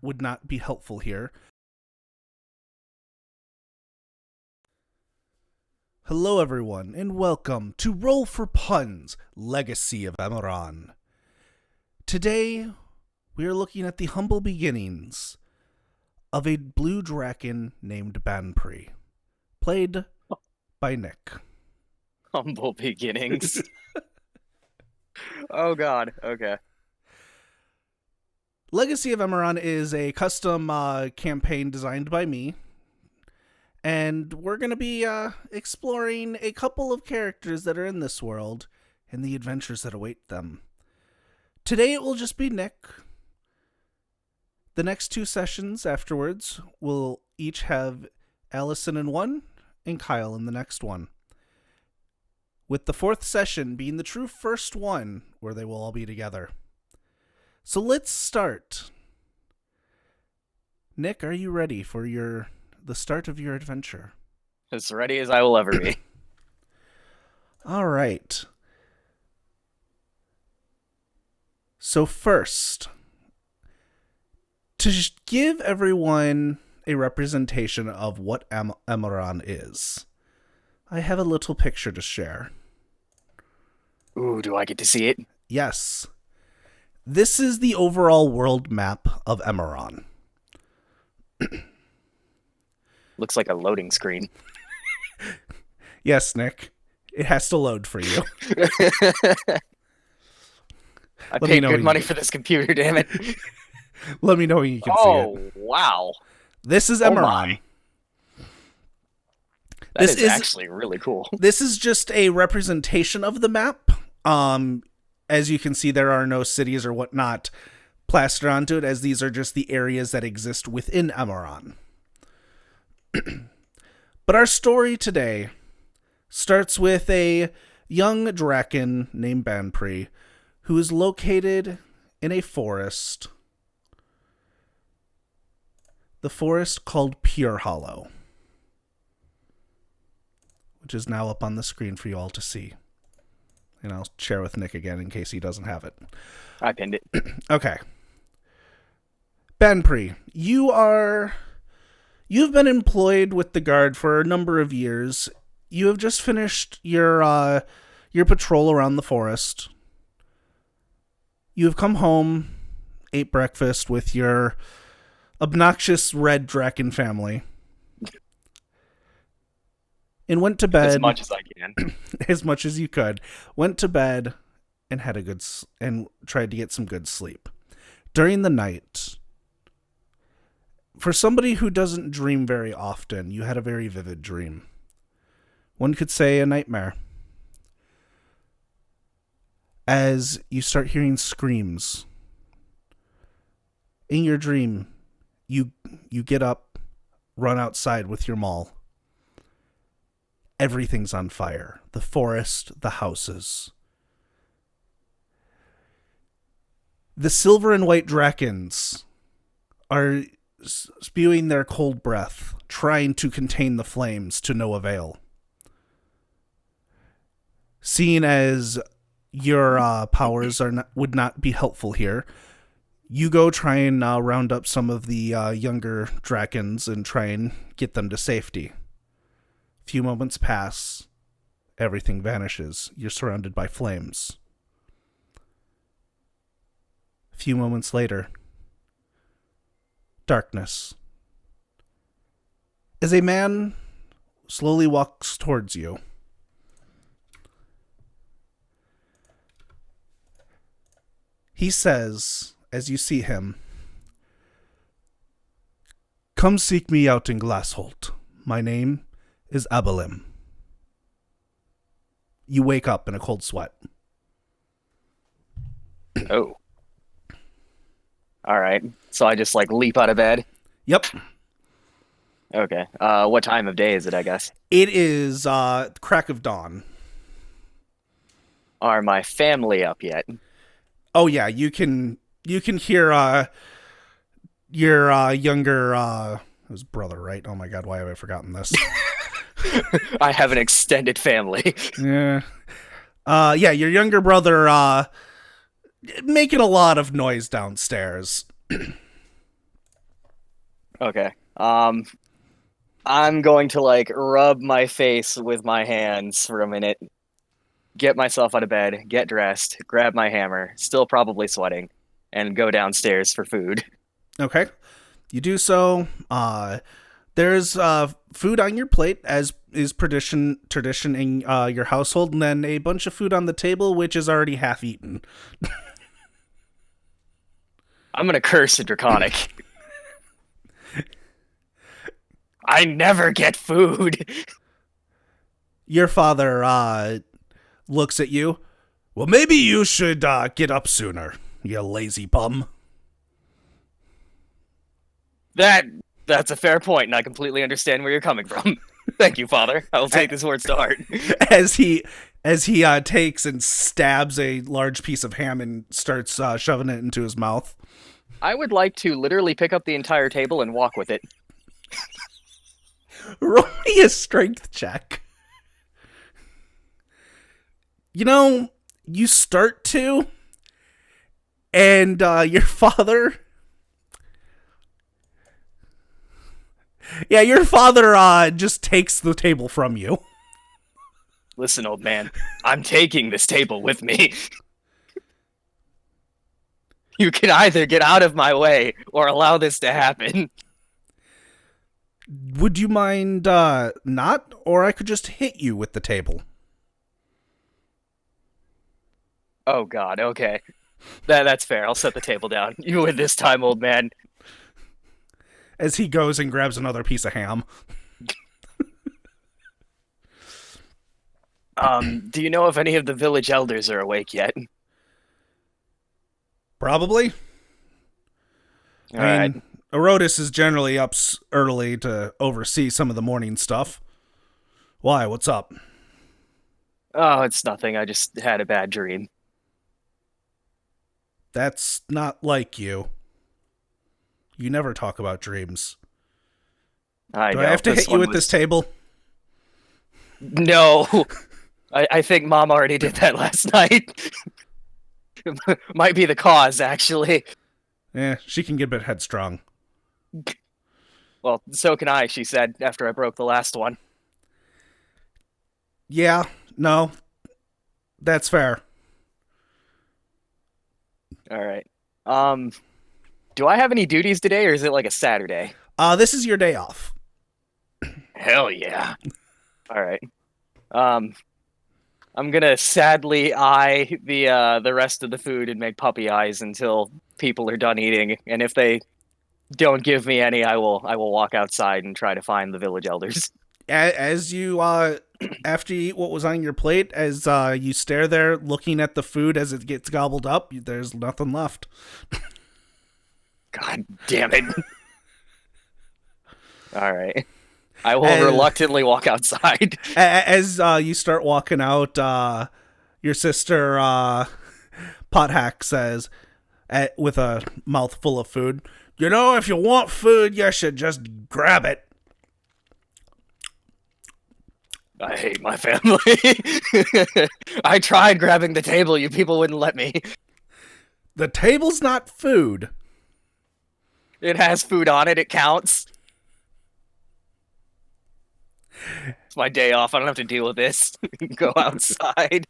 would not be helpful here. Hello everyone, and welcome to Role4Puns, Legacy of Emmuran. Today, we are looking at the humble beginnings of a blue dragon named Banpri, played by Nick. Humble beginnings. Oh god, okay. Legacy of Emmuran is a custom campaign designed by me, and we're going to be exploring a couple of characters that are in this world and the adventures that await them. Today it will just be Nick. The next two sessions afterwards will each have Allison in one and Kyle in the next one, with the fourth session being the true first one where they will all be together. So let's start. Nick, are you ready for the start of your adventure? As ready as I will ever be. All right. So first, to give everyone a representation of what Emmuran is, I have a little picture to share. Ooh, do I get to see it? Yes. This is the overall world map of Emmuran. Looks like a loading screen. Yes, Nick. It has to load for you. I paid good money for this computer, damn it. Let me know when you can see it. Oh, wow. This is Emmuran. That is actually really cool. This is just a representation of the map. As you can see, there are no cities or whatnot plastered onto it, as these are just the areas that exist within Emmuran. But our story today starts with a young draken named Banpri, who is located in a forest. The forest called Pure Hollow, which is now up on the screen for you all to see. And I'll share with Nick again in case he doesn't have it. I pinned it. Okay. Banpri, you've been employed with the guard for a number of years. You have just finished your patrol around the forest. You have come home, ate breakfast with your obnoxious red draken family, and went to bed as much as I can. As much as you could. Went to bed and and tried to get some good sleep. During the night, for somebody who doesn't dream very often, you had a very vivid dream. One could say a nightmare. As you start hearing screams. In your dream, you get up, run outside with your maul. Everything's on fire. The forest, the houses. The silver and white drakens are spewing their cold breath, trying to contain the flames to no avail. Seeing as your powers would not be helpful here, you go try and round up some of the younger drakens and try and get them to safety. Few moments pass. Everything vanishes. You're surrounded by flames. A few moments later, darkness. As a man slowly walks towards you, he says, as you see him, "Come seek me out in Glassholt. My name is Abelim." You wake up in a cold sweat. Oh. All right. So I just leap out of bed? Yep. Okay. What time of day is it, I guess? It is crack of dawn. Are my family up yet? Oh yeah, you can hear your younger his brother, right? Oh my god, why have I forgotten this? I have an extended family. Yeah. Yeah, your younger brother making a lot of noise downstairs. Okay. I'm going to like rub my face with my hands for a minute, get myself out of bed, get dressed, grab my hammer, still probably sweating, and go downstairs for food. Okay. You do so. There's food on your plate, as is tradition in your household, and then a bunch of food on the table, which is already half eaten. I'm gonna curse a draconic. I never get food. Your father looks at you. Well, maybe you should get up sooner, you lazy bum. That that's a fair point, and I completely understand where you're coming from. Thank you, Father. I will take these words to heart. as he takes and stabs a large piece of ham and starts shoving it into his mouth. I would like to literally pick up the entire table and walk with it. Roll me a strength check. You know, you start to, and your father. Yeah, your father just takes the table from you. Listen, old man, I'm taking this table with me. You can either get out of my way or allow this to happen. Would you mind not? Or I could just hit you with the table. Oh God, okay. That's fair. I'll set the table down. You win this time, old man. As he goes and grabs another piece of ham. Do you know if any of the village elders are awake yet? Probably. All right. Erotus is generally up early to oversee some of the morning stuff. Why? What's up? Oh, it's nothing. I just had a bad dream. That's not like you. You never talk about dreams. Do I have to hit you with this table? No. I think Mom already did that last night. Might be the cause, actually. Yeah, she can get a bit headstrong. Well, so can I, she said, after I broke the last one. Yeah, no. That's fair. All right. Do I have any duties today, or is it like a Saturday? This is your day off. Hell yeah. All right. I'm gonna sadly eye the rest of the food and make puppy eyes until people are done eating, and if they don't give me any, I will walk outside and try to find the village elders. As you after you eat what was on your plate, as you stare there looking at the food as it gets gobbled up, there's nothing left. God damn it. All right. I will reluctantly walk outside. As you start walking out, your sister, Pothack, says, with a mouthful of food, you know, if you want food, you should just grab it. I hate my family. I tried grabbing the table. You people wouldn't let me. The table's not food. It has food on it. It counts. It's my day off. I don't have to deal with this. Go outside.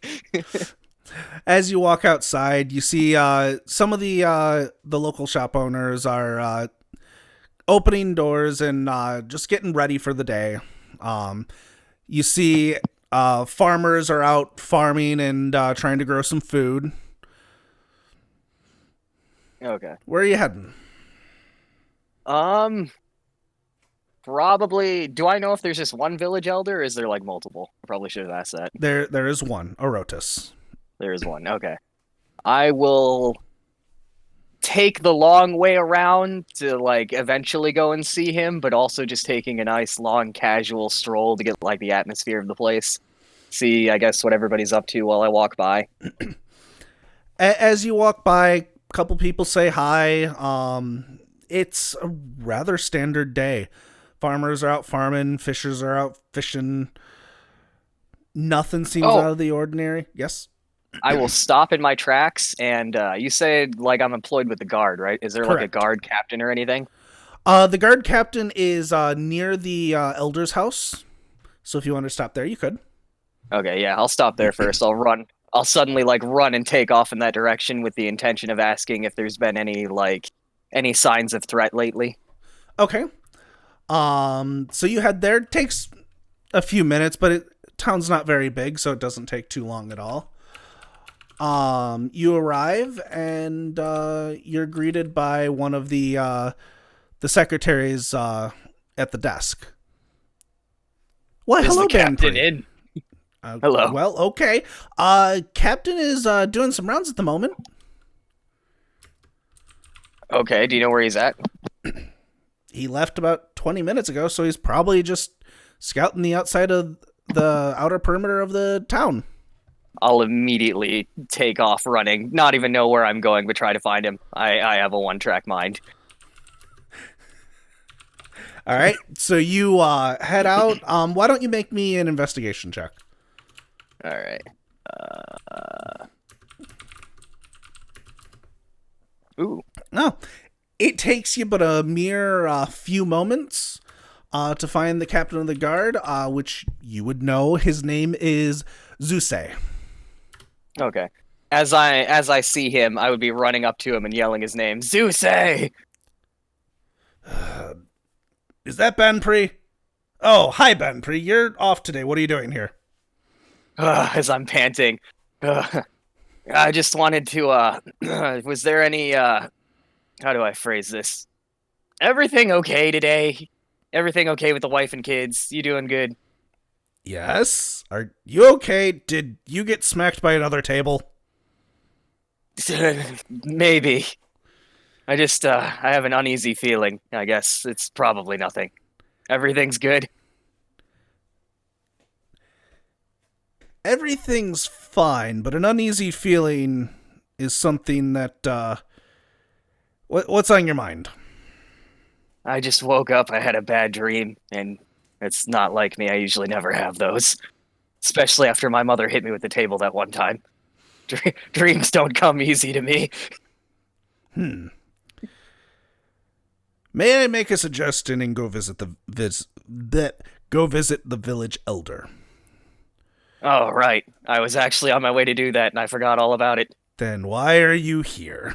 As you walk outside, you see some of the local shop owners are opening doors and just getting ready for the day. You see farmers are out farming and trying to grow some food. Okay. Where are you heading? Probably. Do I know if there's just one village elder, or is there like multiple? I probably should have asked that. There is one, Orotus. There is one. Okay. I will take the long way around to like eventually go and see him, but also just taking a nice long casual stroll to get like the atmosphere of the place. See, I guess, what everybody's up to while I walk by. As you walk by, a couple people say hi. It's a rather standard day. Farmers are out farming, fishers are out fishing. Nothing seems out of the ordinary. Yes? I will stop in my tracks, and you said like I'm employed with the guard, right? Is there Correct. like a guard captain or anything? The guard captain is near the elder's house, so if you want to stop there, you could. Okay, yeah, I'll stop there first. I'll run. I'll suddenly like run and take off in that direction with the intention of asking if there's been any signs of threat lately. Okay. So you head there. It takes a few minutes, but town's not very big, so it doesn't take too long at all. You arrive and you're greeted by one of the secretaries at the desk. Why, Is hello, the captain Banpri. in? Hello. Well, okay. Captain is doing some rounds at the moment. Okay, do you know where he's at? He left about 20 minutes ago, so he's probably just scouting the outside of the outer perimeter of the town. I'll immediately take off running, not even know where I'm going, but try to find him. I have a one-track mind. All right, so you head out. Why don't you make me an investigation check? All right. Ooh. No, it takes you but a mere few moments to find the captain of the guard, which you would know. His name is Zeus. Okay. As I see him, I would be running up to him and yelling his name, Zeus! Is that Banpri? Oh, hi, Banpri. You're off today. What are you doing here? As I'm panting. I just wanted to, was there any, how do I phrase this? Everything okay today? Everything okay with the wife and kids? You doing good? Yes. Are you okay? Did you get smacked by another table? Maybe. I just, I have an uneasy feeling. I guess it's probably nothing. Everything's good. Everything's fine, but an uneasy feeling is something that, what's on your mind? I just woke up. I had a bad dream, and it's not like me. I usually never have those. Especially after my mother hit me with the table that one time. Dreams don't come easy to me. May I make a suggestion and go visit go visit the village elder? Oh, right. I was actually on my way to do that, and I forgot all about it. Then why are you here?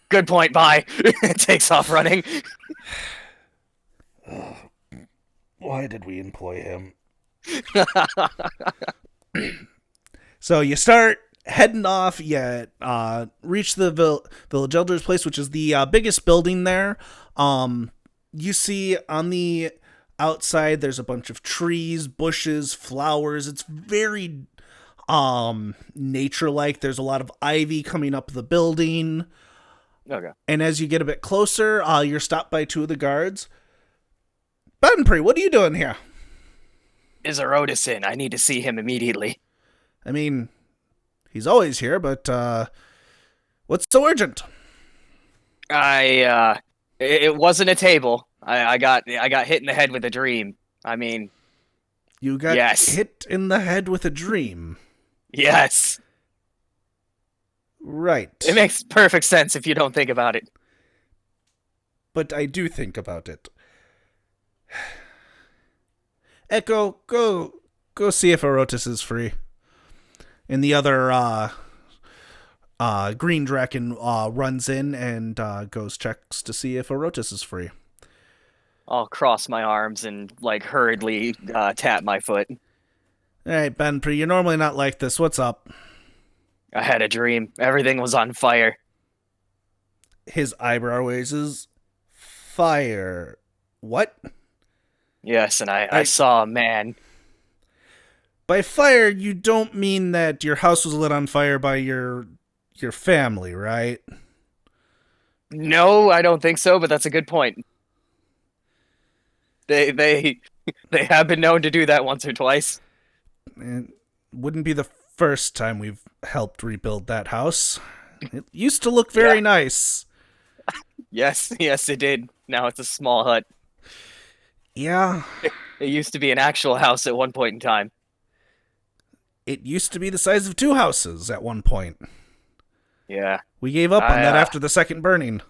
Good point, bye. Takes off running. Why did we employ him? So you start heading off. You reach the village elder's place, which is the biggest building there. You see on the outside there's a bunch of trees, bushes, flowers. It's very nature-like. There's a lot of ivy coming up the building. Okay. And as you get a bit closer, you're stopped by two of the guards. Banpri, what are you doing here? Is Erotis in? I need to see him immediately. I mean, he's always here, but what's so urgent? It wasn't a table. I got hit in the head with a dream. I mean, You got yes. hit in the head with a dream. Yes. Right. It makes perfect sense if you don't think about it. But I do think about it. Echo, go see if Erotis is free. And the other green dragon runs in and goes checks to see if Erotis is free. I'll cross my arms and like hurriedly tap my foot. All right, Banpri, you're normally not like this. What's up? I had a dream. Everything was on fire. His eyebrow raises. Fire. What? Yes, and I saw a man. By fire, you don't mean that your house was lit on fire by your family, right? No, I don't think so, but that's a good point. They have been known to do that once or twice. It wouldn't be the first time we've helped rebuild that house. It used to look very nice. Yes, it did. Now it's a small hut. Yeah. It used to be an actual house at one point in time. It used to be the size of two houses at one point. Yeah. We gave up on that after the second burning.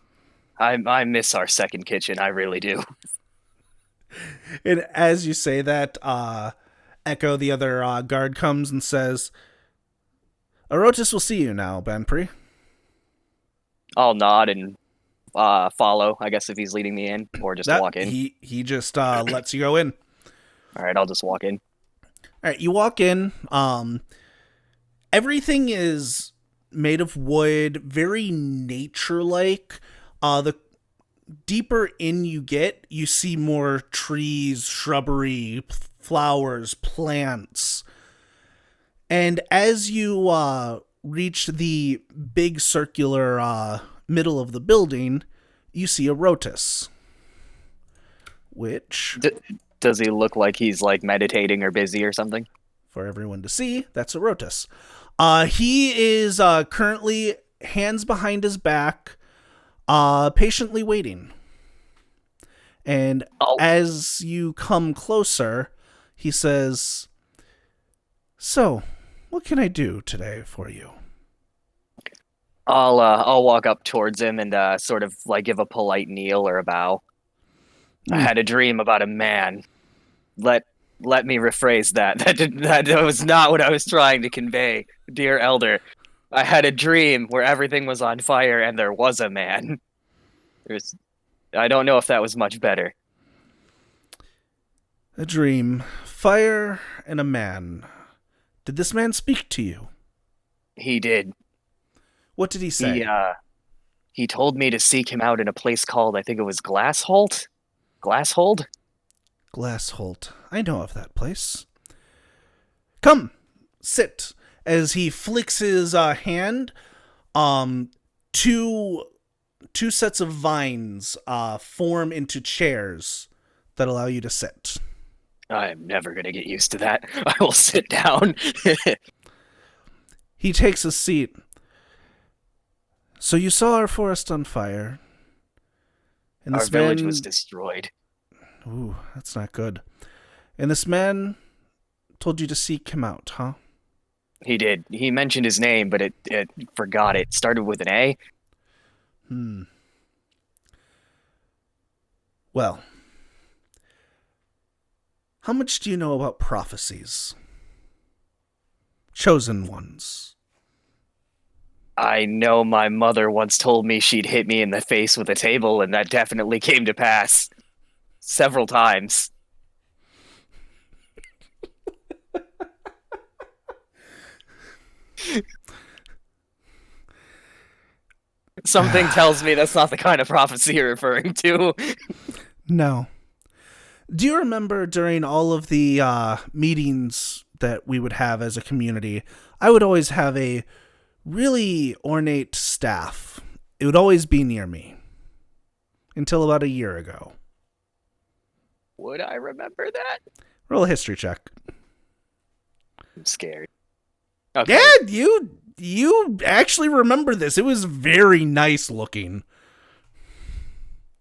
I miss our second kitchen. I really do. And as you say that, Echo, the other guard, comes and says, Orotis will see you now, Banpri. I'll nod and follow, I guess, if he's leading me in, or just That walk in. he just lets you go in. All right, I'll just walk in. All right, you walk in. Everything is made of wood, very nature-like. The deeper in you get, you see more trees, shrubbery, flowers, plants. And as you reach the big circular middle of the building, you see a Rotis. Which, Does he look like he's like meditating or busy or something? for everyone to see, that's a Rotis. He is currently hands behind his back, patiently waiting. And as you come closer, he says, "So, what can I do today for you?" I'll walk up towards him and sort of like give a polite kneel or a bow. I had a dream about a man. Let me rephrase that. That was not what I was trying to convey, dear elder. I had a dream where everything was on fire and there was a man. There's I don't know if that was much better. A dream, fire, and a man. Did this man speak to you? He did. What did he say? He told me to seek him out in a place called, I think it was Glassholt? Glasshold? Glassholt. I know of that place. Come, sit. As he flicks his hand, two sets of vines form into chairs that allow you to sit. I'm never going to get used to that. I will sit down. He takes a seat. So you saw our forest on fire. And Our this village man... was destroyed. Ooh, that's not good. And this man told you to seek him out, huh? He did. He mentioned his name, but it forgot it. Started with an A. Well, how much do you know about prophecies? Chosen ones. I know my mother once told me she'd hit me in the face with a table, and that definitely came to pass. Several times. Something tells me that's not the kind of prophecy you're referring to. No. Do you remember during all of the meetings that we would have as a community, I would always have a really ornate staff. It would always be near me. Until about a year ago. Would I remember that? Roll a history check. I'm scared. Okay. Yeah, you actually remember this. It was very nice looking.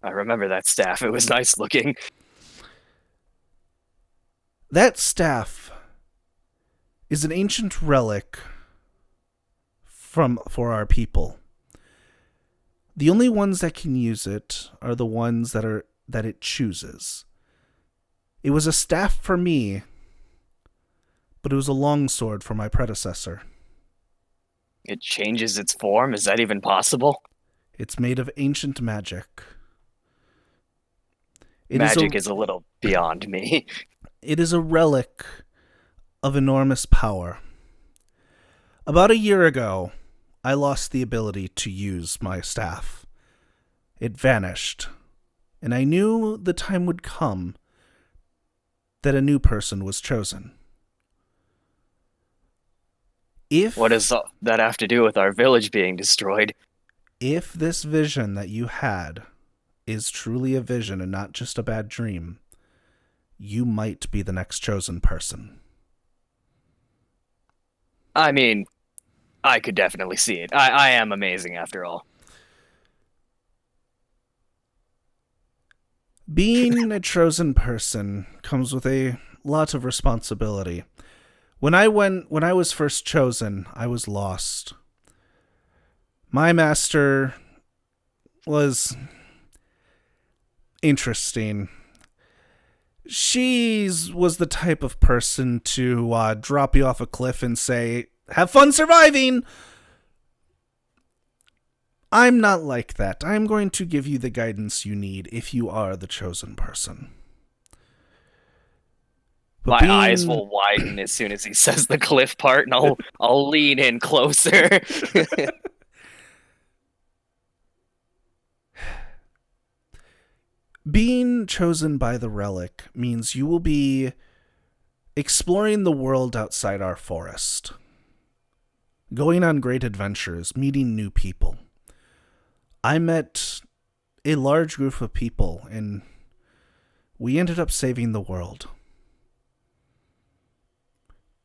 I remember that staff. It was nice looking. That staff is an ancient relic for our people. The only ones that can use it are the ones that it chooses. It was a staff for me, but it was a longsword for my predecessor. It changes its form? Is that even possible? It's made of ancient magic. Magic is a little beyond me. It is a relic of enormous power. About a year ago, I lost the ability to use my staff. It vanished, and I knew the time would come that a new person was chosen. What does that have to do with our village being destroyed? If this vision that you had is truly a vision and not just a bad dream, you might be the next chosen person. I mean, I could definitely see it. I am amazing after all. Being a chosen person comes with a lot of responsibility. When I was first chosen, I was lost. My master was Interesting. She was the type of person to drop you off a cliff and say, "Have fun surviving." I'm not like that. I'm going to give you the guidance you need if you are the chosen person. But My eyes will widen as soon as he says the cliff part, and I'll lean in closer. being chosen by the relic means you will be exploring the world outside our forest, going on great adventures, meeting new people. I met a large group of people, and we ended up saving the world.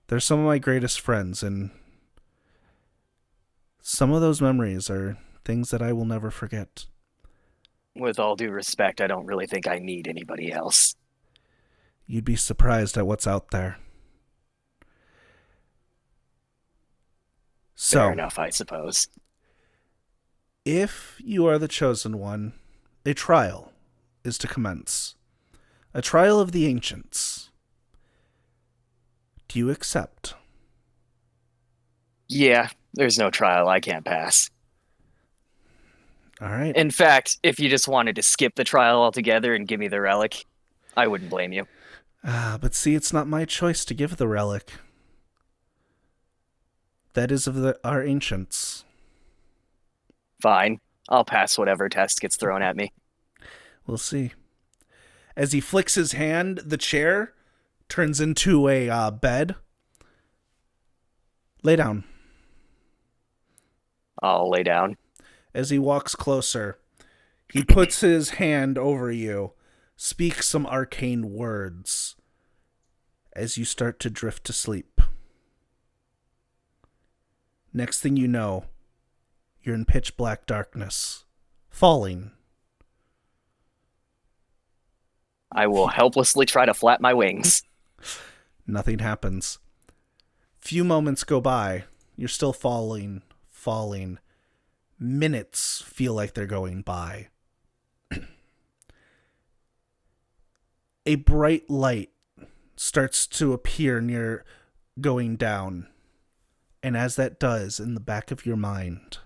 They're some of my greatest friends, and some of those memories are things that I will never forget. With all due respect, I don't really think I need anybody else. You'd be surprised at what's out there. Fair So, enough, I suppose. if you are the chosen one, a trial is to commence. A trial of the ancients. Do you accept? Yeah, there's no trial I can't pass. All right. In fact, if you just wanted to skip the trial altogether and give me the relic, I wouldn't blame you. But see, it's not my choice to give the relic. That is of our ancients. Fine. I'll pass whatever test gets thrown at me. We'll see. As he flicks his hand, the chair turns into a bed. Lay down. I'll lay down. As he walks closer, he puts his hand over you, speaks some arcane words as you start to drift to sleep. Next thing you know, you're in pitch black darkness, falling. I will helplessly try to flap my wings. Nothing happens. Few moments go by. You're still falling. Minutes feel like they're going by. A bright light starts to appear near going down. And as that does, in the back of your mind,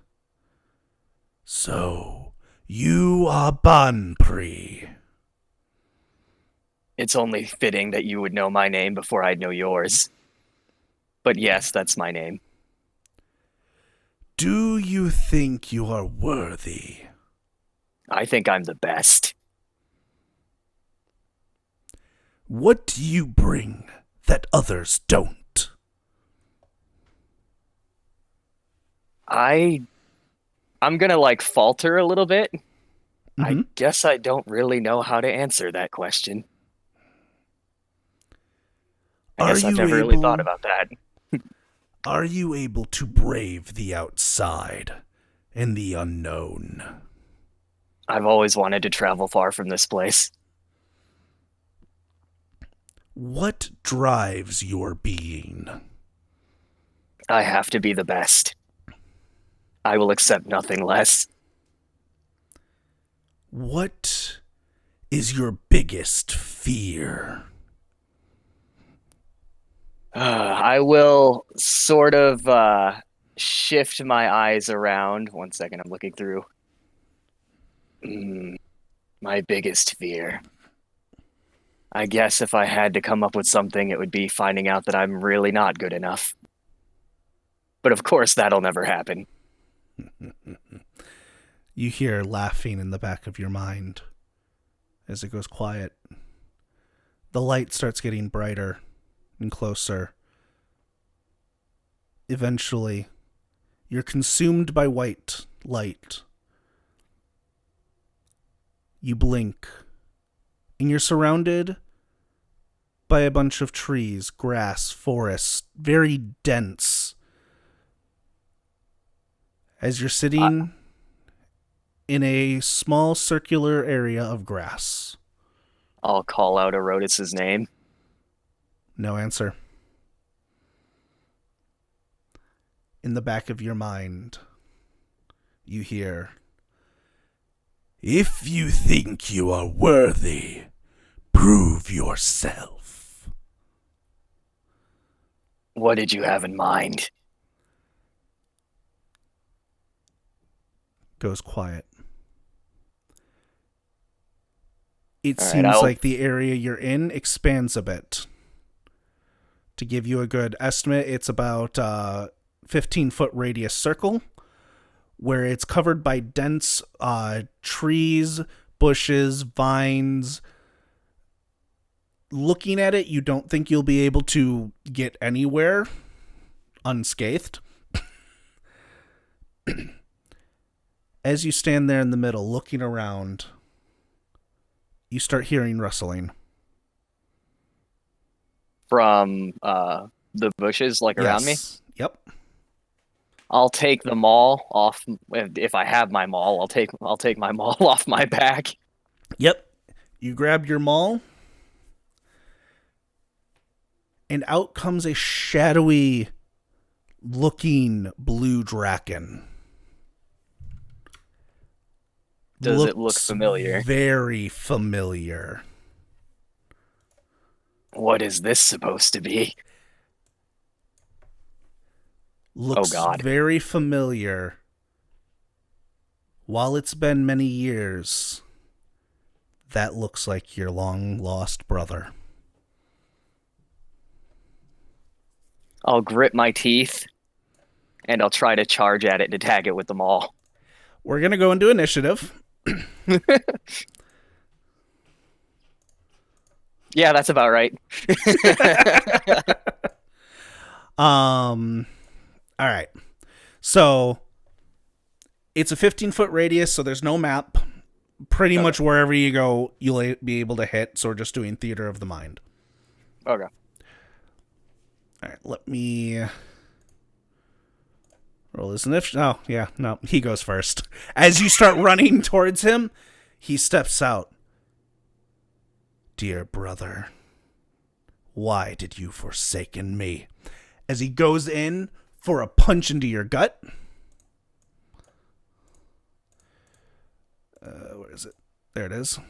so, you are Banpri. It's only fitting that you would know my name before I'd know yours. But yes, that's my name. Do you think you are worthy? I think I'm the best. What do you bring that others don't? I'm gonna falter a little bit. Mm-hmm. I guess I don't really know how to answer that question. I guess I've never really thought about that. Are you able to brave the outside and the unknown? I've always wanted to travel far from this place. What drives your being? I have to be the best. I will accept nothing less. What is your biggest fear? I will sort of shift my eyes around. 1 second, I'm looking through. My biggest fear. I guess if I had to come up with something, it would be finding out that I'm really not good enough. But of course, that'll never happen. You hear laughing in the back of your mind as it goes quiet. The light starts getting brighter and closer. Eventually, you're consumed by white light. You blink, and you're surrounded by a bunch of trees, grass, forest, very dense. As you're sitting in a small circular area of grass. I'll call out Erotus's name. No answer. In the back of your mind, you hear, If you think you are worthy, prove yourself. What did you have in mind? Goes quiet. It All right, seems like the area you're in expands a bit. To give you a good estimate, it's about 15-foot radius circle where it's covered by dense trees, bushes, vines. Looking at it, you don't think you'll be able to get anywhere unscathed. As you stand there in the middle, looking around, you start hearing rustling. From the bushes, like, around me? Yep. I'll take the maul off. If I have my maul, I'll take my maul off my back. Yep. You grab your maul, and out comes a shadowy looking blue draken. Does it look familiar? Very familiar. What is this supposed to be? Looks very familiar. While it's been many years, that looks like your long-lost brother. I'll grit my teeth, and I'll try to charge at it to tag it with the maul. We're going to go into initiative. Yeah, that's about right. All right. So it's a 15-foot radius, so there's no map. Pretty much wherever you go, you'll be able to hit. So we're just doing theater of the mind. Okay. All right. Let me roll his initiative. Oh, yeah. No, he goes first. As you start running towards him, he steps out. Dear brother, why did you forsaken me? As he goes in for a punch into your gut. Where is it? There it is.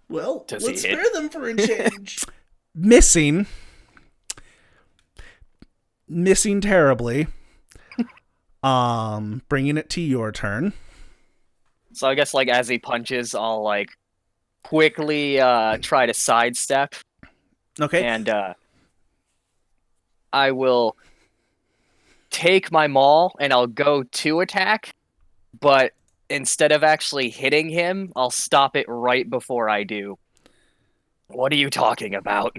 Well, let's spare them for a change. Missing terribly. Bringing it to your turn. So I guess, like, as he punches, I'll, like, quickly try to sidestep. Okay. And I will take my maul and I'll go to attack, but instead of actually hitting him, I'll stop it right before I do. What are you talking about?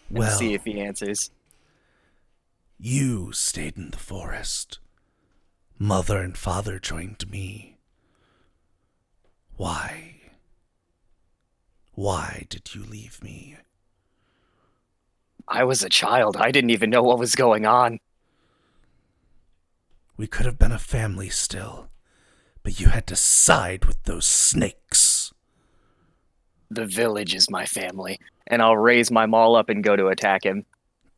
Well, and see if he answers. You stayed in the forest. Mother and father joined me. Why? Why did you leave me? I was a child. I didn't even know what was going on. We could have been a family still, but you had to side with those snakes. The village is my family, and I'll raise my maul up and go to attack him.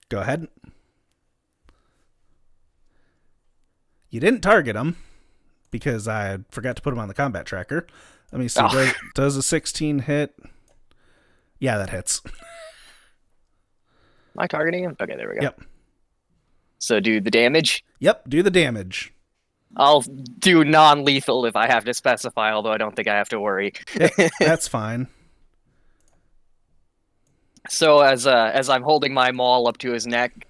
Go ahead. You didn't target him, because I forgot to put him on the combat tracker. Let me see. Does a 16 hit? Yeah, that hits. Am I targeting him? Okay, there we go. Yep. So do the damage? Yep, do the damage. I'll do non-lethal if I have to specify, although I don't think I have to worry. Yep, that's fine. So as I'm holding my maul up to his neck,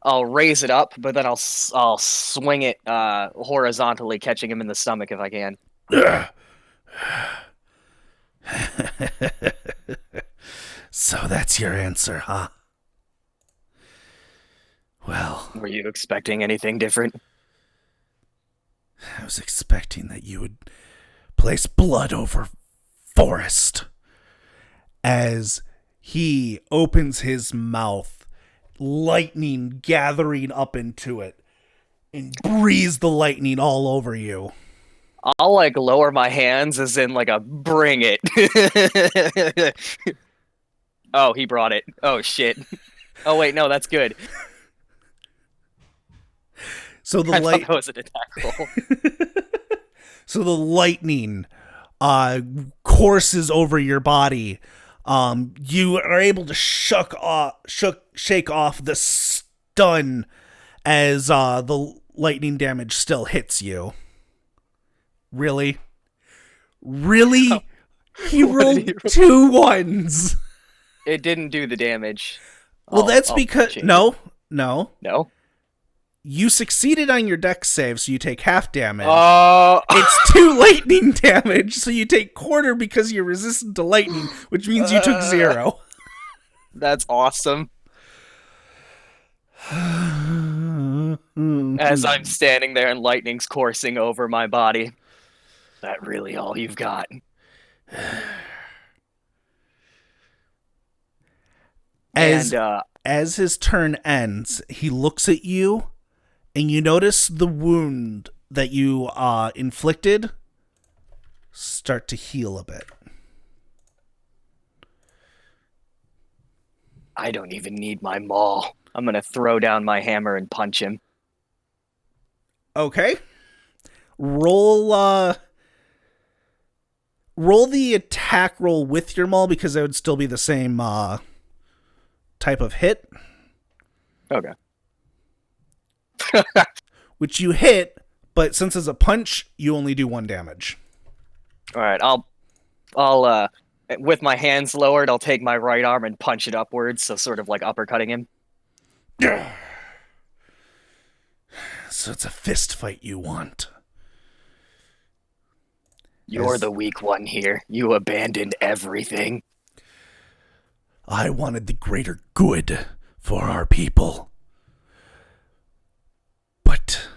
I'll raise it up, but then I'll swing it horizontally, catching him in the stomach if I can. So that's your answer, huh? Well... Were you expecting anything different? I was expecting that you would place blood over Forrest. As he opens his mouth, lightning gathering up into it, and breathes the lightning all over you. I'll, like, lower my hands as in, like, a bring it. Oh, he brought it. Oh, shit. Oh, wait, no, that's good. So the I thought light that was an attack roll. so the lightning courses over your body. You are able to shake off the stun as the lightning damage still hits you. Really? Really? He What did rolled he roll? 2 1s. It didn't do the damage. Well, that's I'll because change it. no. No. You succeeded on your dex save, so you take half damage. Oh. It's 2 lightning damage, so you take quarter because you're resistant to lightning, which means you took 0. That's awesome. As I'm standing there and lightning's coursing over my body. Is that really all you've got? As And as his turn ends, he looks at you, and you notice the wound that you inflicted start to heal a bit. I don't even need my maul. I'm gonna throw down my hammer and punch him. Okay. Roll roll the attack roll with your maul because it would still be the same type of hit, Okay. which you hit, but since it's a punch, you only do 1 damage. All right. I'll with my hands lowered, I'll take my right arm and punch it upwards, so sort of like uppercutting him. So it's a fist fight you want. You're As- the weak one here. You abandoned everything. I wanted the greater good for our people. But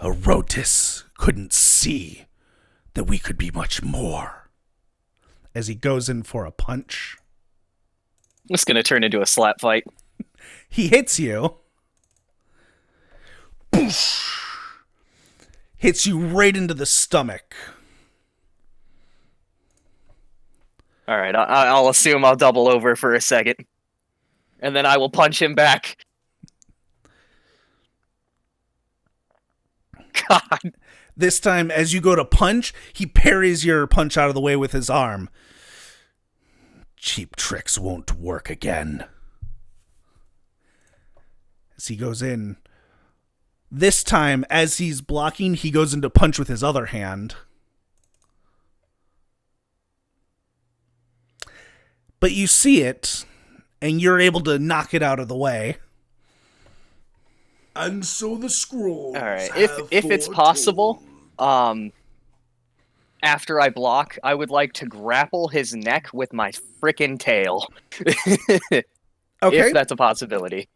Erotis couldn't see that we could be much more. As he goes in for a punch, It's gonna turn into a slap fight. he hits you. Hits you right into the stomach. All right. I'll assume I'll double over for a second, and then I will punch him back. God. This time, as you go to punch, he parries your punch out of the way with his arm. Cheap tricks won't work again. As he goes in. This time, as he's blocking, he goes into punch with his other hand. But you see it, and you're able to knock it out of the way. And so the scrolls. All right. have If it's foretold. possible, after I block, I would like to grapple his neck with my frickin' tail. Okay. If that's a possibility.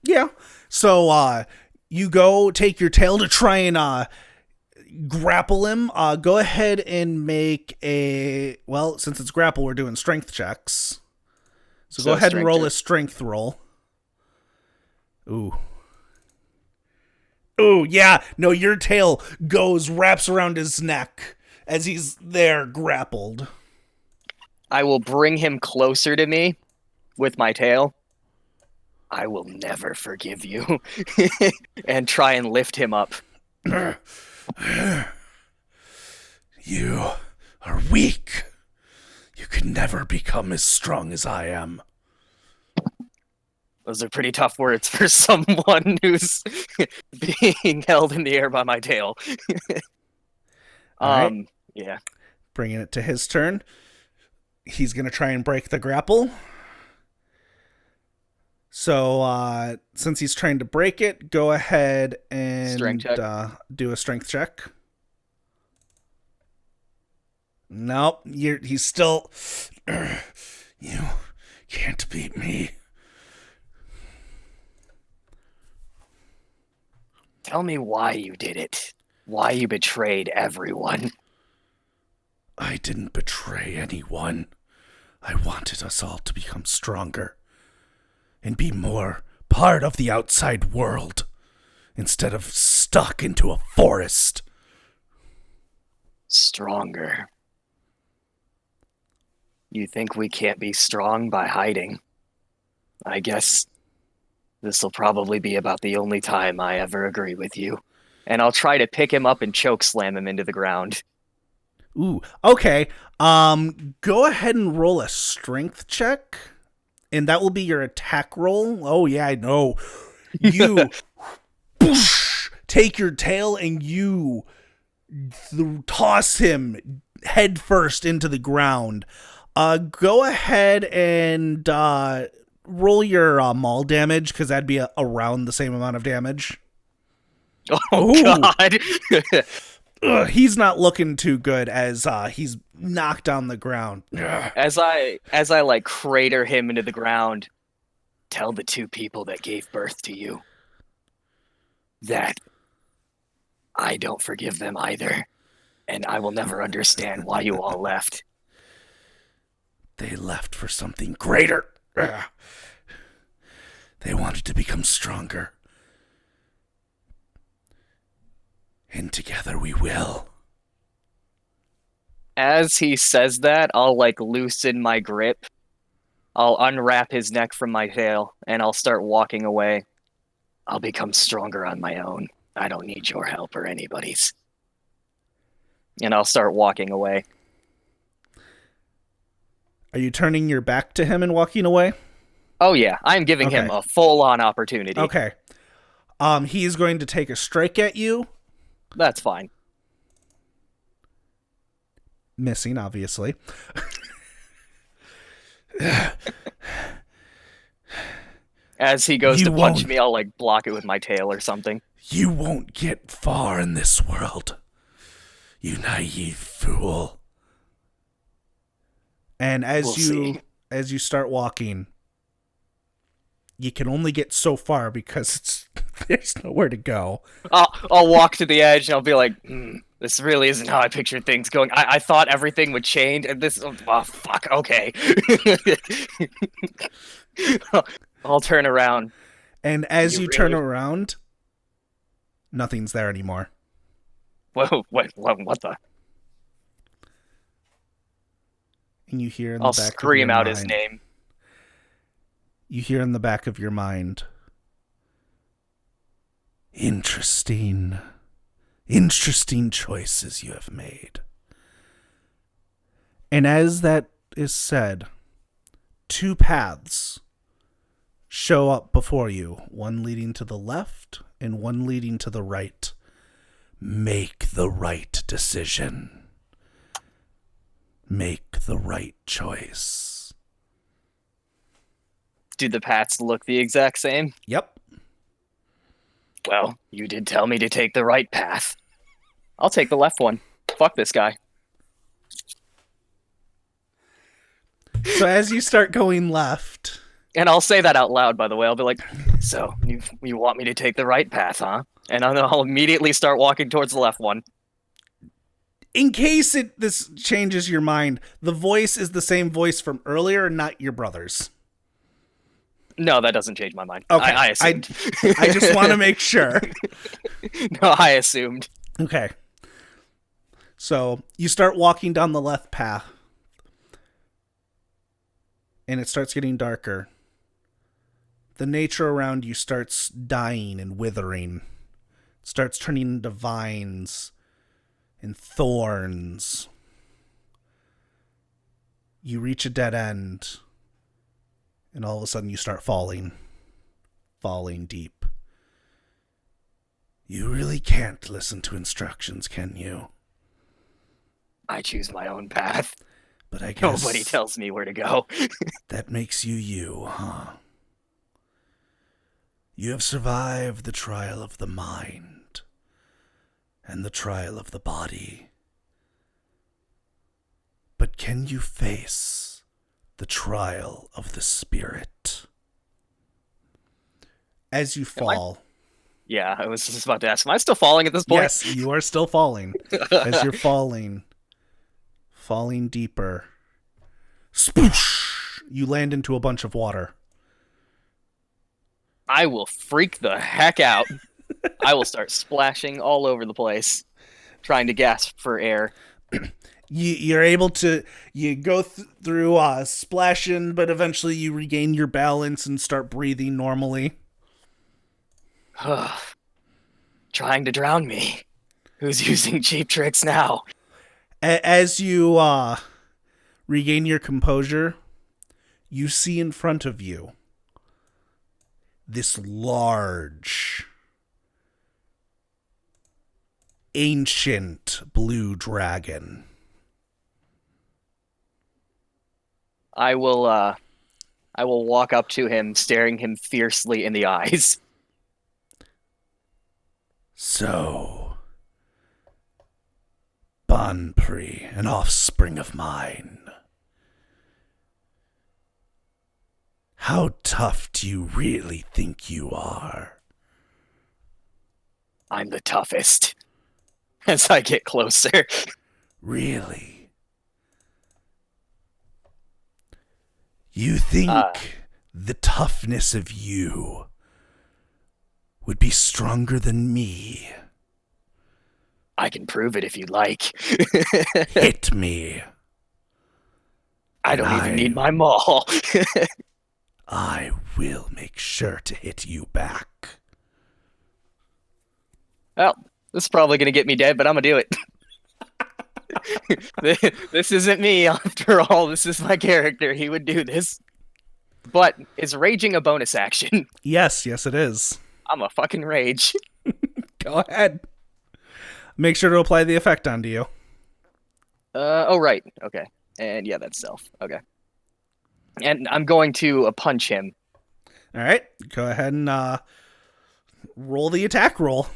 Yeah. So, you go take your tail to try and grapple him. Go ahead and make a... Well, since it's grapple, we're doing strength checks. So go ahead and strength roll check. a strength roll. Ooh. Ooh, yeah. No, your tail wraps around his neck as he's there grappled. I will bring him closer to me with my tail. I will never forgive you. And try and lift him up. You are weak. You can never become as strong as I am. Those are pretty tough words for someone who's being held in the air by my tail. All right. Yeah. Bringing it to his turn. He's going to try and break the grapple. So, since he's trying to break it, go ahead and Strength check. Do a strength check. Nope, he's still... You can't beat me. Tell me why you did it. Why you betrayed everyone. I didn't betray anyone. I wanted us all to become stronger and be more part of the outside world instead of stuck into a forest. Stronger. You think we can't be strong by hiding? I guess this will probably be about the only time I ever agree with you. and I'll try to pick him up and choke slam him into the ground. Ooh, okay. Go ahead and roll a strength check, and that will be your attack roll. Oh yeah, I know. You take your tail and you toss him head first into the ground. Go ahead and roll your maul damage, because that'd be around the same amount of damage. Oh Ooh. God! He's not looking too good as he's knocked on the ground. As I like crater him into the ground, tell the two people that gave birth to you that I don't forgive them either, and I will never understand why you all left. They left for something greater. They wanted to become stronger. And together we will. As he says that, I'll like loosen my grip. I'll unwrap his neck from my tail, and I'll start walking away. I'll become stronger on my own. I don't need your help or anybody's. And I'll start walking away. Are you turning your back to him and walking away? Oh yeah, I'm giving him a full-on opportunity. Okay. He's going to take a strike at you. That's fine. Missing, obviously. As he goes to punch me, I'll like block it with my tail or something. You won't get far in this world, you naive fool. And as you start walking, you can only get so far because there's nowhere to go. I'll walk to the edge and I'll be like, this really isn't how I pictured things going. I thought everything would change, and this, oh fuck, okay. I'll turn around. And as you turn around, nothing's there anymore. Whoa, wait, what the? And you hear in the I'll back scream of your out mind, his name. You hear in the back of your mind, interesting choices you have made. And as that is said, two paths show up before you, one leading to the left and one leading to the right. Make the right decision. Make the right choice. Do the paths look the exact same? Yep. Well, you did tell me to take the right path. I'll take the left one. Fuck this guy. So as you start going left... And I'll say that out loud, by the way. I'll be like, so, you want me to take the right path, huh? And I'll immediately start walking towards the left one. In case this changes your mind, the voice is the same voice from earlier, not your brother's. No, that doesn't change my mind. Okay. I assumed. I just want to make sure. No, I assumed. Okay. So you start walking down the left path, and it starts getting darker. The nature around you starts dying and withering. It starts turning into vines and thorns. You reach a dead end, and all of a sudden you start falling deep. You really can't listen to instructions, can you? I choose my own path. But I guess nobody tells me where to go. That makes you you, huh? You have survived the trial of the mind and the trial of the body. But can you face the trial of the spirit? As you fall... Yeah, I was just about to ask, am I still falling at this point? Yes, you are still falling. As you're falling deeper, spoosh, you land into a bunch of water. I will freak the heck out. I will start splashing all over the place, trying to gasp for air. You're able to, you go through splashing, but eventually you regain your balance and start breathing normally. trying to drown me. Who's using cheap tricks now? As you regain your composure, you see in front of you this large, ancient blue dragon. I will walk up to him, staring him fiercely in the eyes. So, Banpri, an offspring of mine. How tough do you really think you are? I'm the toughest. As I get closer. Really? You think the toughness of you would be stronger than me? I can prove it if you'd like. Hit me. I don't even need my maul. I will make sure to hit you back. Well, this is probably going to get me dead, but I'm going to do it. This isn't me, after all. This is my character. He would do this. But is raging a bonus action? Yes, it is. I'm a fucking rage. Go ahead. Make sure to apply the effect onto you. Oh, right. Okay. And yeah, that's stealth. Okay. And I'm going to punch him. All right. Go ahead and roll the attack roll.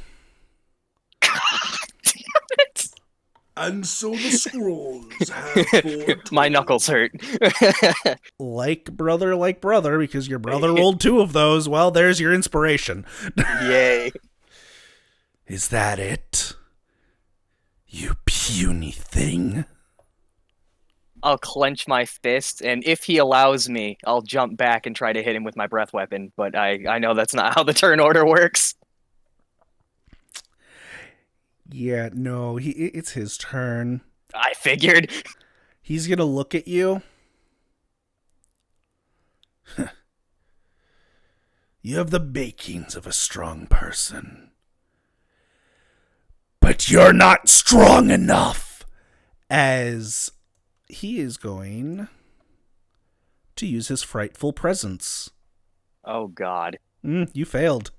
And so the scrolls have My knuckles hurt. like brother, because your brother rolled 2 of those. Well, there's your inspiration. Yay. Is that it? You puny thing. I'll clench my fist, and if he allows me, I'll jump back and try to hit him with my breath weapon, but I know that's not how the turn order works. Yeah, no, it's his turn. I figured. He's gonna look at you. You have the makings of a strong person. But you're not strong enough. As he is going to use his frightful presence. Oh, God. You failed.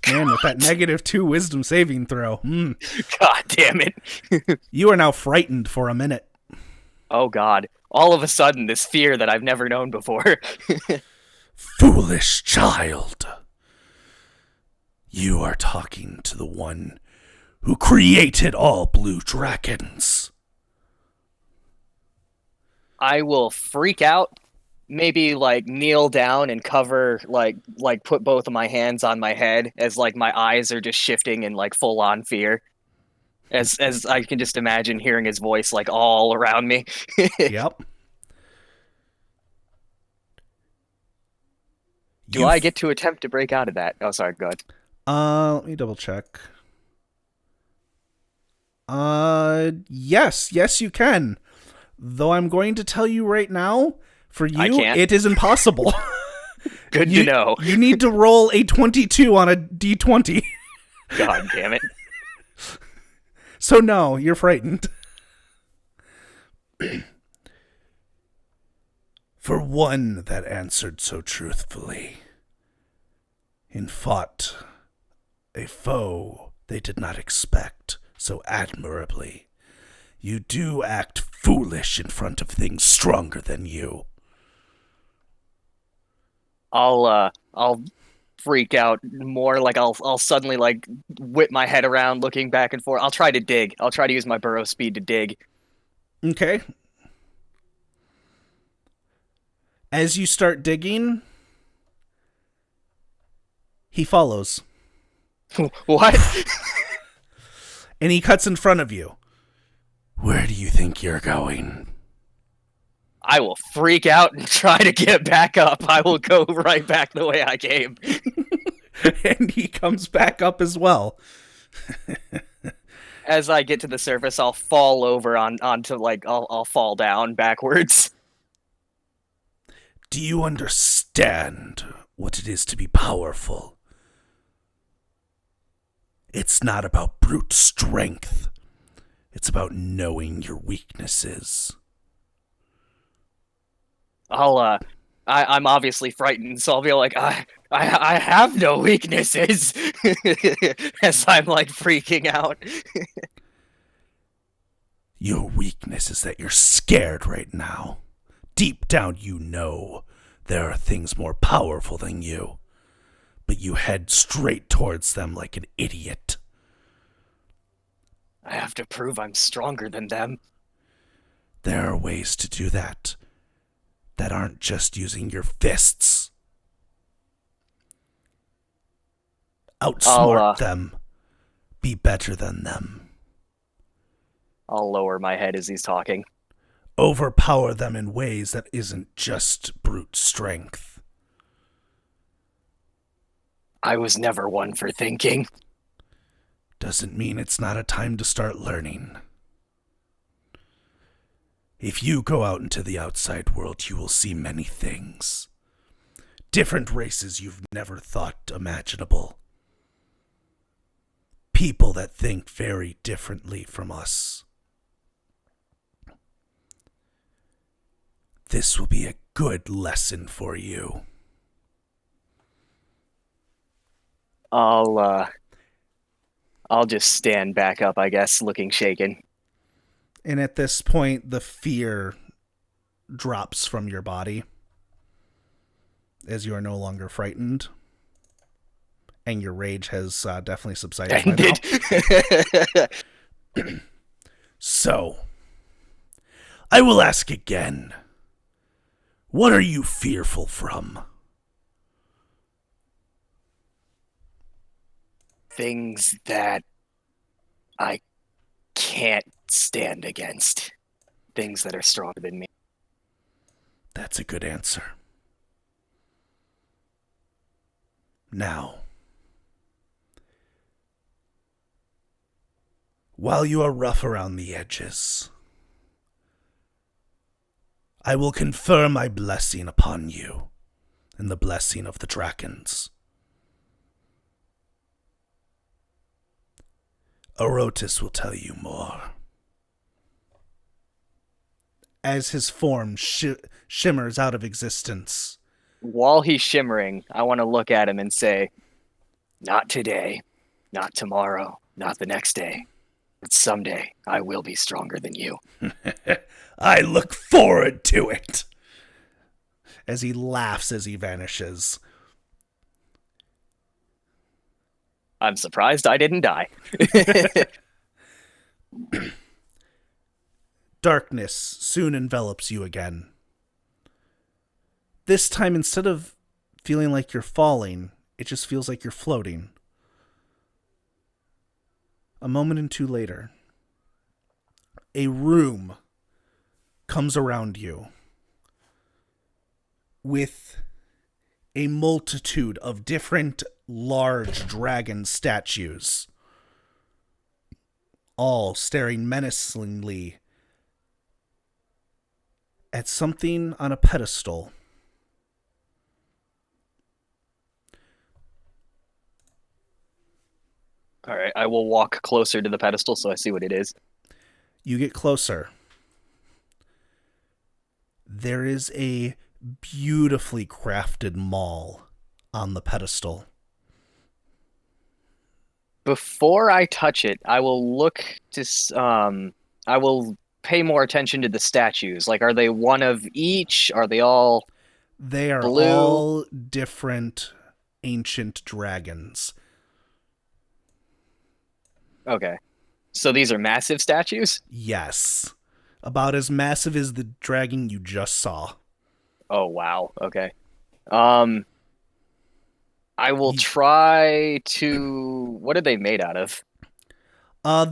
Man, with that -2 wisdom saving throw. God damn it. You are now frightened for a minute. Oh, God. All of a sudden, this fear that I've never known before. Foolish child. You are talking to the one who created all blue dragons. I will freak out, maybe like kneel down and cover, like put both of my hands on my head as like my eyes are just shifting in like full on fear. As I can just imagine hearing his voice like all around me. Yep. Do I get to attempt to break out of that? Oh, sorry, go ahead. Let me double check. Yes, you can. Though I'm going to tell you right now, for you, it is impossible. Good to know. You need to roll a 22 on a d20. God damn it. So no, you're frightened. For one that answered so truthfully and fought a foe they did not expect so admirably, you do act foolish in front of things stronger than you. I'll freak out more. Like I'll suddenly like whip my head around, looking back and forth. I'll try to dig. I'll try to use my burrow speed to dig. Okay. As you start digging, he follows. What? And he cuts in front of you. Where do you think you're going? I will freak out and try to get back up. I will go right back the way I came. And he comes back up as well. As I get to the surface, I'll fall over onto like I'll fall down backwards. Do you understand what it is to be powerful? It's not about brute strength. It's about knowing your weaknesses. I'm obviously frightened, so I'll be like, I have no weaknesses, as I'm like freaking out. Your weakness is that you're scared right now. Deep down you know there are things more powerful than you, but you head straight towards them like an idiot. I have to prove I'm stronger than them. There are ways to do that aren't just using your fists. Outsmart them. Be better than them. I'll lower my head as he's talking. Overpower them in ways that isn't just brute strength. I was never one for thinking. Doesn't mean it's not a time to start learning. If you go out into the outside world, you will see many things. Different races you've never thought imaginable. People that think very differently from us. This will be a good lesson for you. I'll just stand back up, I guess, looking shaken. And at this point, the fear drops from your body as you are no longer frightened. And your rage has definitely subsided by now. So, I will ask again. What are you fearful from? Things that I can't stand against. Things that are stronger than me. That's a good answer. Now, while you are rough around the edges, I will confer my blessing upon you and the blessing of the dragons. Orotis will tell you more. As his form shimmers out of existence. While he's shimmering, I want to look at him and say, not today, not tomorrow, not the next day, but someday I will be stronger than you. I look forward to it. As he laughs as he vanishes. I'm surprised I didn't die. Darkness soon envelops you again. This time, instead of feeling like you're falling, it just feels like you're floating. A moment or two later, a room comes around you with a multitude of different large dragon statues, all staring menacingly at something on a pedestal. All right, I will walk closer to the pedestal so I see what it is. You get closer. There is a beautifully crafted maul on the pedestal. Before I touch it, I will look to I will pay more attention to the statues. Like, are they one of each? Are they all They are blue? all different ancient dragons. Okay. So these are massive statues? Yes. About as massive as the dragon you just saw. Oh, wow. Okay. I will try to... What are they made out of?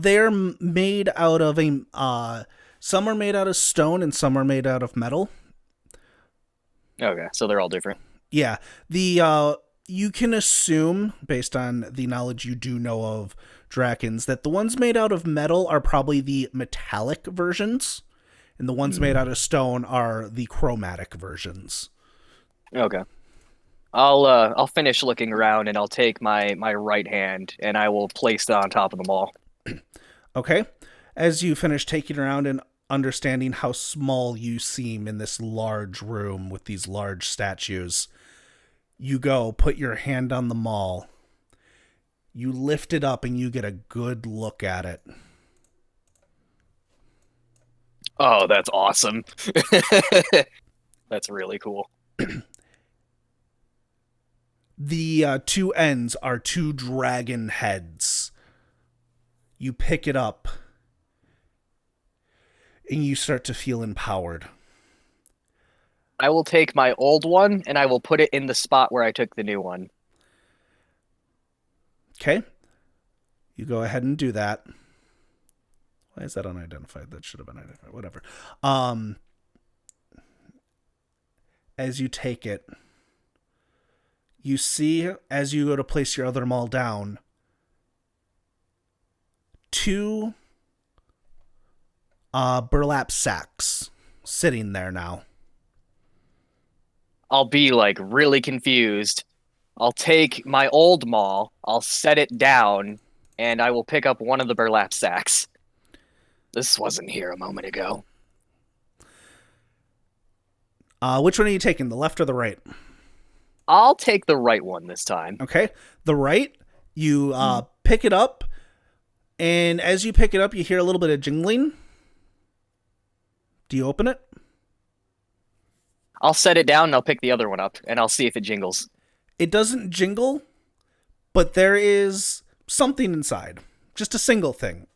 They're made out of a... some are made out of stone and some are made out of metal. Okay, so they're all different. Yeah. You can assume, based on the knowledge you do know of dragons, that the ones made out of metal are probably the metallic versions, and the ones made out of stone are the chromatic versions. Okay. I'll finish looking around and I'll take my right hand and I will place it on top of them all. Okay. As you finish taking around and understanding how small you seem in this large room with these large statues, you go put your hand on the maul. You lift it up and you get a good look at it. Oh, that's awesome. That's really cool. The two ends are two dragon heads. You pick it up and you start to feel empowered. I will take my old one and I will put it in the spot where I took the new one. Okay? You go ahead and do that. Why is that unidentified? That should have been identified. Whatever. As you take it, you see, as you go to place your other maul down, two burlap sacks sitting there now. I'll be like really confused. I'll take my old maul, I'll set it down, and I will pick up one of the burlap sacks. This wasn't here a moment ago. Which one are you taking, the left or the right? I'll take the right one this time. Okay. The right, you pick it up, and as you pick it up, you hear a little bit of jingling. Do you open it? I'll set it down and I'll pick the other one up, and I'll see if it jingles. It doesn't jingle, but there is something inside. Just a single thing.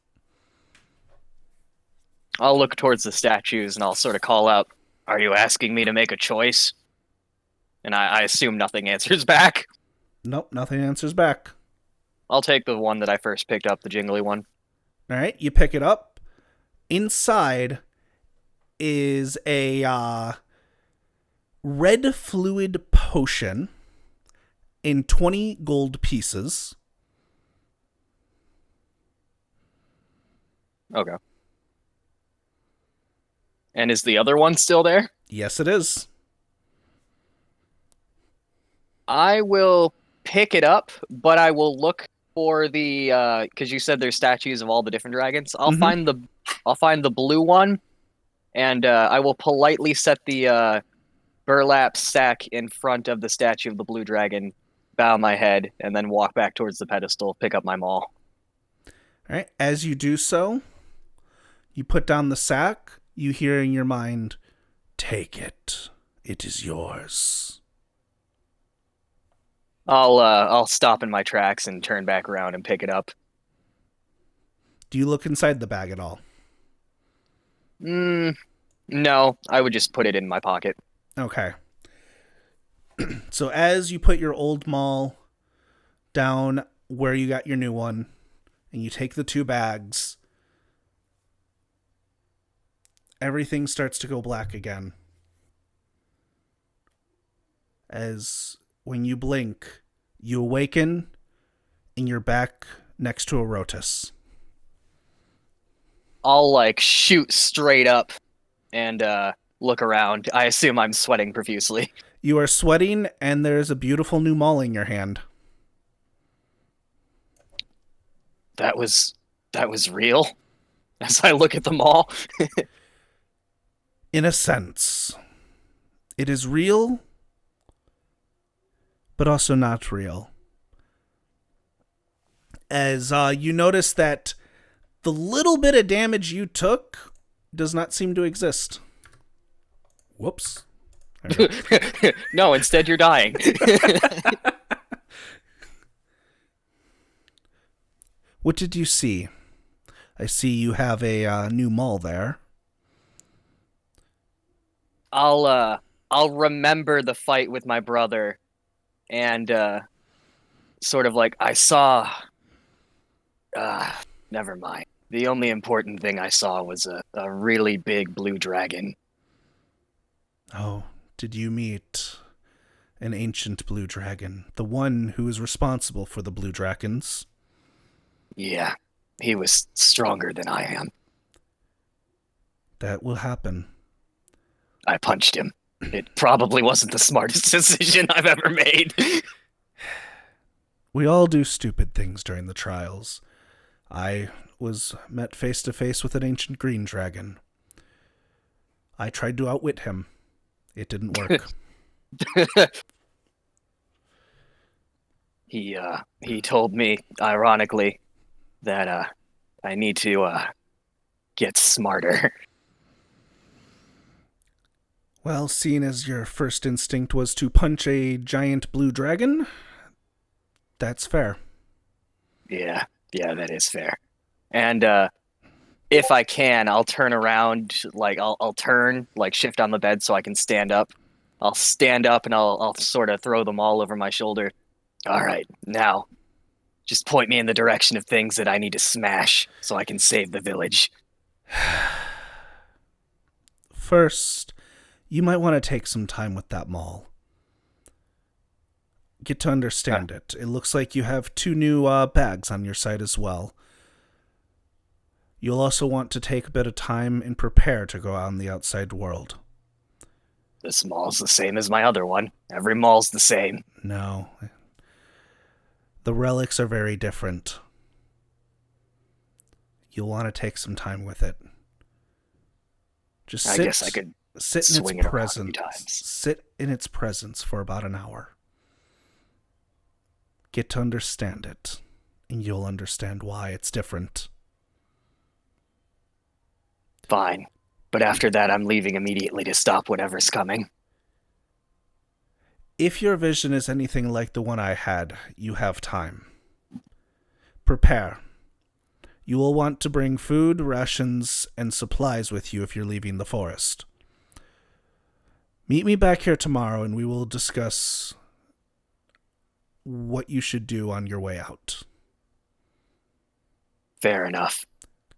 I'll look towards the statues and I'll sort of call out, "Are you asking me to make a choice?" And I assume nothing answers back. Nope, nothing answers back. I'll take the one that I first picked up, the jingly one. All right, you pick it up. Inside is a red fluid potion in 20 gold pieces. Okay. And is the other one still there? Yes, it is. I will pick it up, but I will look for the because you said there's statues of all the different dragons. I'll find the blue one, and I will politely set the burlap sack in front of the statue of the blue dragon, bow my head, and then walk back towards the pedestal, pick up my maul. All right, as you do so, you put down the sack. You hear in your mind, "Take it. It is yours." I'll stop in my tracks and turn back around and pick it up. Do you look inside the bag at all? No, I would just put it in my pocket. Okay. So as you put your old maul down where you got your new one, and you take the two bags, everything starts to go black again. As when you blink, you awaken and you're back next to a Rotus. I'll like shoot straight up and look around. I assume I'm sweating profusely. You are sweating and there's a beautiful new maul in your hand. That was real. As I look at them all. In a sense, it is real, but also not real. As you notice that the little bit of damage you took does not seem to exist. Whoops. No, instead you're dying. What did you see? I see you have a new maul there. I'll remember the fight with my brother, and sort of like I saw. Never mind. The only important thing I saw was a really big blue dragon. Oh, did you meet an ancient blue dragon? The one who is responsible for the blue dragons? Yeah, he was stronger than I am. That will happen. I punched him. It probably wasn't the smartest decision I've ever made. We all do stupid things during the trials. I was met face to face with an ancient green dragon. I tried to outwit him. It didn't work. He told me, ironically, that I need to get smarter. Well, seeing as your first instinct was to punch a giant blue dragon, that's fair. Yeah, that is fair. And if I can, I'll turn around, like I'll turn, like shift on the bed so I can stand up. I'll stand up and I'll sort of throw them all over my shoulder. All right, now just point me in the direction of things that I need to smash so I can save the village. First, you might want to take some time with that mall. Get to understand it. It looks like you have 2 new bags on your side as well. You'll also want to take a bit of time and prepare to go out in the outside world. This mall's the same as my other one. Every mall's the same. No. The relics are very different. You'll want to take some time with it. Just I guess I could sit in swing its it around a few presence. times. Sit in its presence for about an hour. Get to understand it, and you'll understand why it's different. Fine. But after that, I'm leaving immediately to stop whatever's coming. If your vision is anything like the one I had, you have time. Prepare. You will want to bring food, rations, and supplies with you if you're leaving the forest. Meet me back here tomorrow and we will discuss what you should do on your way out. Fair enough.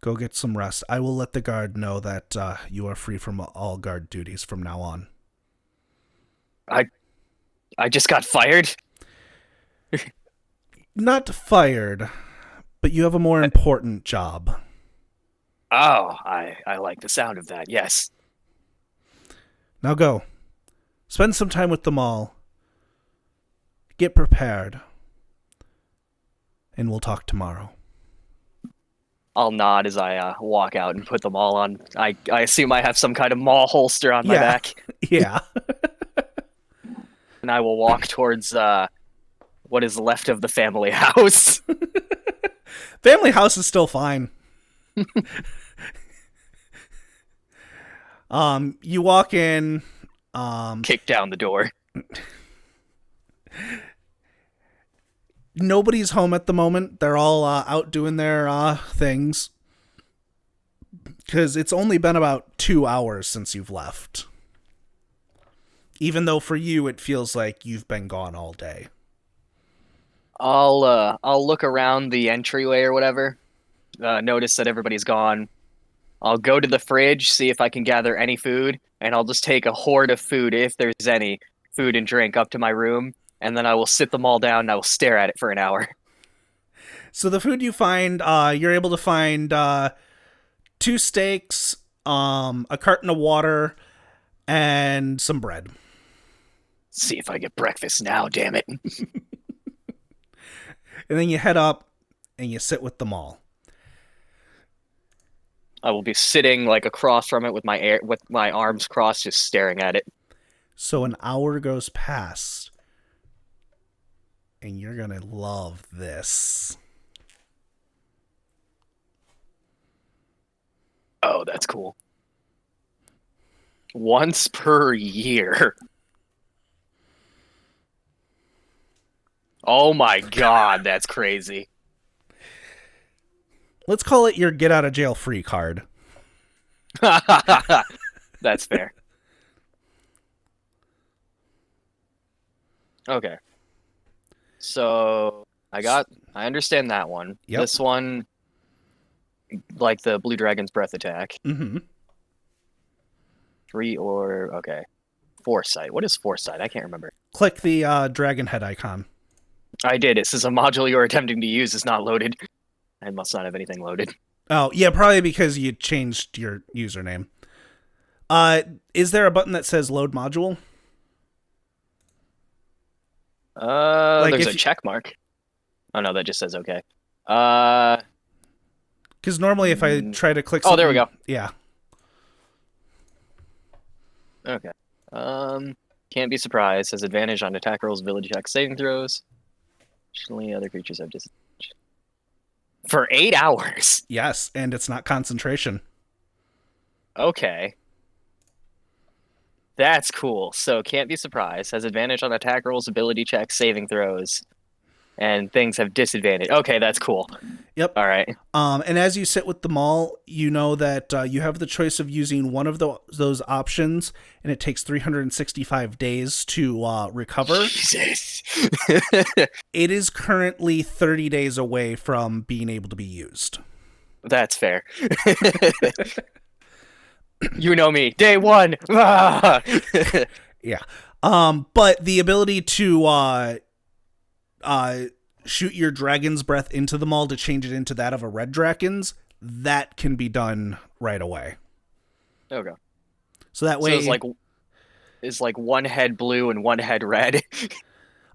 Go get some rest. I will let the guard know that you are free from all guard duties from now on. I just got fired? Not fired, but you have a more important job. Oh, I like the sound of that, yes. Now go. Spend some time with them all. Get prepared. And we'll talk tomorrow. I'll nod as I walk out and put them all on. I assume I have some kind of mall holster on my back. Yeah. And I will walk towards what is left of the family house. Family house is still fine. You walk in. Kick down the door. Nobody's home at the moment. They're all out doing their things. Because it's only been about 2 hours since you've left. Even though for you it feels like you've been gone all day. I'll look around the entryway or whatever. Notice that everybody's gone. I'll go to the fridge, see if I can gather any food, and I'll just take a hoard of food, if there's any food and drink, up to my room, and then I will sit them all down and I will stare at it for an hour. So the food you find, you're able to find 2 steaks, a carton of water, and some bread. See if I get breakfast now, damn it. And then you head up and you sit with them all. I will be sitting like across from it with my arms crossed, just staring at it. So an hour goes past. And you're gonna love this. Oh, that's cool. Once per year. Oh my god, that's crazy. Let's call it your get out of jail free card. That's fair. Okay. So I understand that one. Yep. This one, like the Blue Dragon's breath attack. Mm-hmm. 4 sight. What is 4 sight? I can't remember. Click the dragon head icon. I did. It says a module you're attempting to use is not loaded. I must not have anything loaded. Oh, yeah, probably because you changed your username. Is there a button that says load module? There's a check mark. Oh no, that just says okay. Because normally if I try to click something... there we go. Yeah. Okay. Can't be surprised. Has advantage on attack rolls, ability checks, saving throws. Additionally, other creatures have disadvantage. For 8 hours. Yes, and it's not concentration. Okay. That's cool. So can't be surprised. Has advantage on attack rolls, ability checks, saving throws. And things have disadvantage. Okay, that's cool. Yep. All right. And as you sit with the mall, you know that you have the choice of using one of those options, and it takes 365 days to recover. Jesus. It is currently 30 days away from being able to be used. That's fair. You know me. Day one. Ah! Yeah. But the ability to shoot your dragon's breath into the maul to change it into that of a red dragon's, that can be done right away. Okay. So that way, So it's like one head blue and one head red.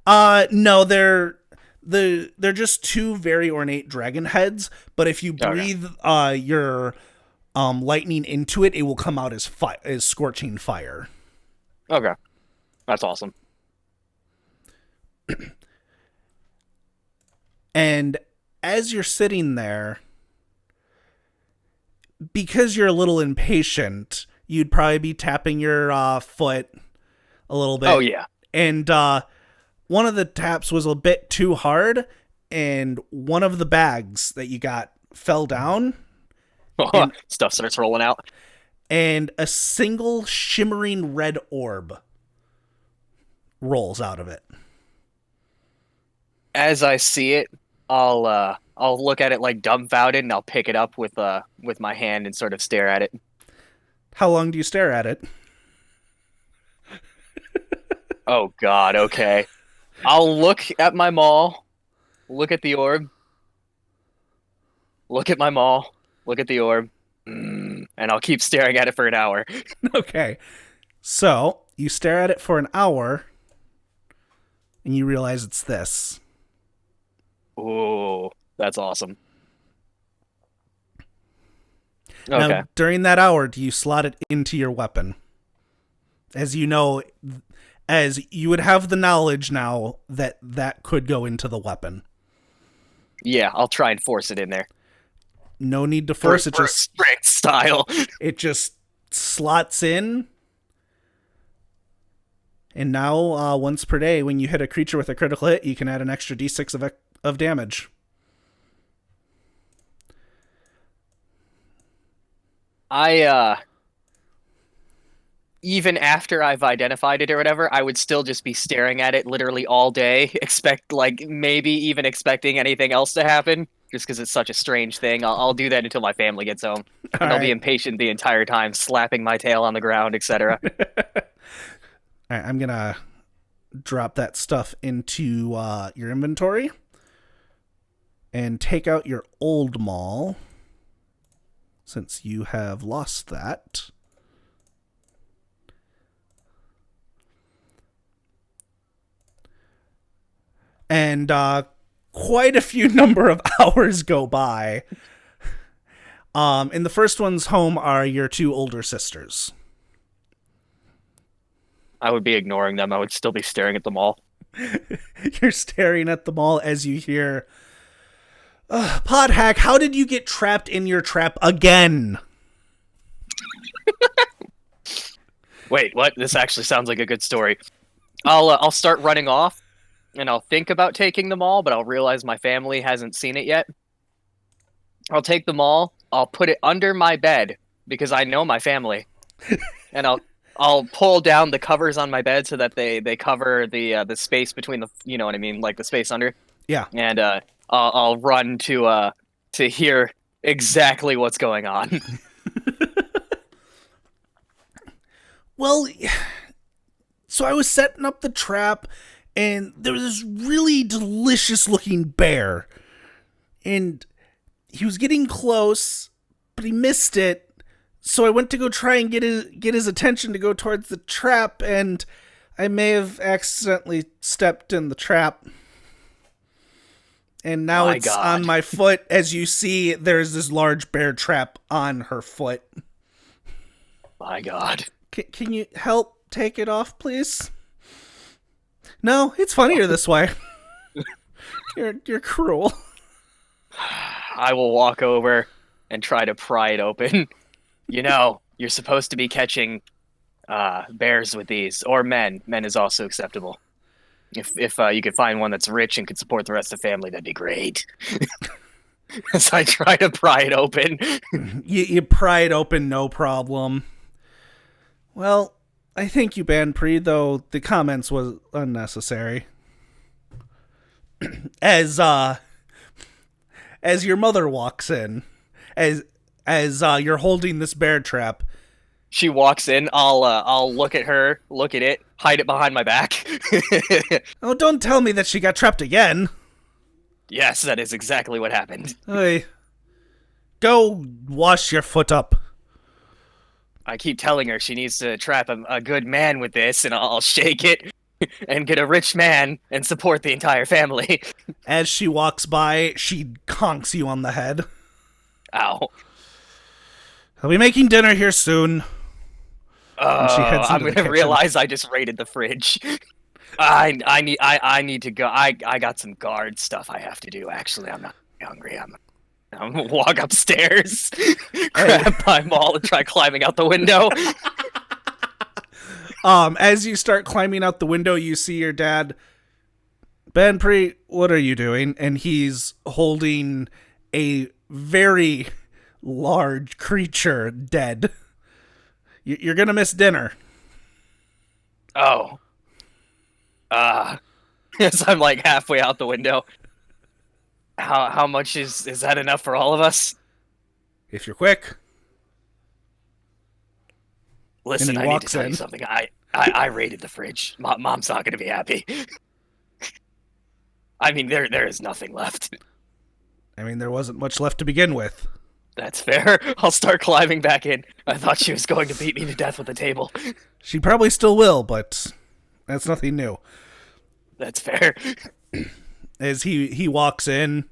No, they're just two very ornate dragon heads. But if you breathe your lightning into it, it will come out as scorching fire. Okay, that's awesome. And as you're sitting there, because you're a little impatient, you'd probably be tapping your foot a little bit. Oh, yeah. And one of the taps was a bit too hard, and one of the bags that you got fell down. Stuff starts rolling out. And a single shimmering red orb rolls out of it. As I see it, I'll look at it like dumbfounded, and I'll pick it up with my hand and sort of stare at it. How long do you stare at it? Oh God, okay. I'll look at my maul, look at the orb, look at my maul, look at the orb, and I'll keep staring at it for an hour. Okay. So, you stare at it for an hour, and you realize it's this. Ooh, that's awesome. Now, Okay. during that hour, do you slot it into your weapon? As you know, as you would have the knowledge now that that could go into the weapon. Yeah, I'll try and force it in there. No need to force it. Just strict style. It just slots in. And now, once per day, when you hit a creature with a critical hit, you can add an extra d6 of damage. Even after I've identified it or whatever, I would still just be staring at it literally all day, maybe even expecting anything else to happen, just because it's such a strange thing. I'll do that until my family gets home. And I'll be impatient the entire time, slapping my tail on the ground, etc. All right, I'm going to drop that stuff into your inventory and take out your old maul, since you have lost that. And quite a few number of hours go by. And the first ones home are your two older sisters. I would be ignoring them. I would still be staring at them all. You're staring at them all as you hear, Podhack, how did you get trapped in your trap again? Wait, what? This actually sounds like a good story. I'll start running off, and I'll think about taking them all, but I'll realize my family hasn't seen it yet. I'll take them all. I'll put it under my bed because I know my family, and I'll pull down the covers on my bed so that they cover the space between you know what I mean, like the space under. Yeah. And I'll run to hear exactly what's going on. Well, so I was setting up the trap, and there was this really delicious looking bear, and he was getting close, but he missed it. So I went to go try and get his attention to go towards the trap, and I may have accidentally stepped in the trap. And now My it's God. on my foot. As you see, there's this large bear trap on her foot. My God. Can you help take it off, please? No, it's funnier this way. You're cruel. I will walk over and try to pry it open. You know, you're supposed to be catching bears with these, or men. Men is also acceptable. If you could find one that's rich and could support the rest of the family, that'd be great. As I try to pry it open. You pry it open, no problem. Well, I thank you, Banpri, though the comments was unnecessary. As your mother walks in, as you're holding this bear trap. She walks in, I'll look at her, look at it, hide it behind my back. Oh, don't tell me that she got trapped again. Yes, that is exactly what happened. Hey, go wash your foot up. I keep telling her she needs to trap a good man with this, and I'll shake it and get a rich man and support the entire family. As she walks by, she conks you on the head. Ow. I'll be making dinner here soon. She heads into I'm the gonna kitchen. realize I just raided the fridge. I need to go. I got some guard stuff I have to do. Actually, I'm not hungry. I'm gonna walk upstairs, grab my maul, and try climbing out the window. As you start climbing out the window, you see your dad. Banpri, what are you doing? And he's holding a very large creature dead. You're gonna miss dinner. Oh. Yes, I'm like halfway out the window. How much is that enough for all of us? If you're quick. Listen, he I need to walks tell in. you something. I raided the fridge. Mom's not gonna be happy. I mean, there is nothing left. I mean, there wasn't much left to begin with. That's fair. I'll start climbing back in. I thought she was going to beat me to death with a table. She probably still will, but that's nothing new. That's fair. As he walks in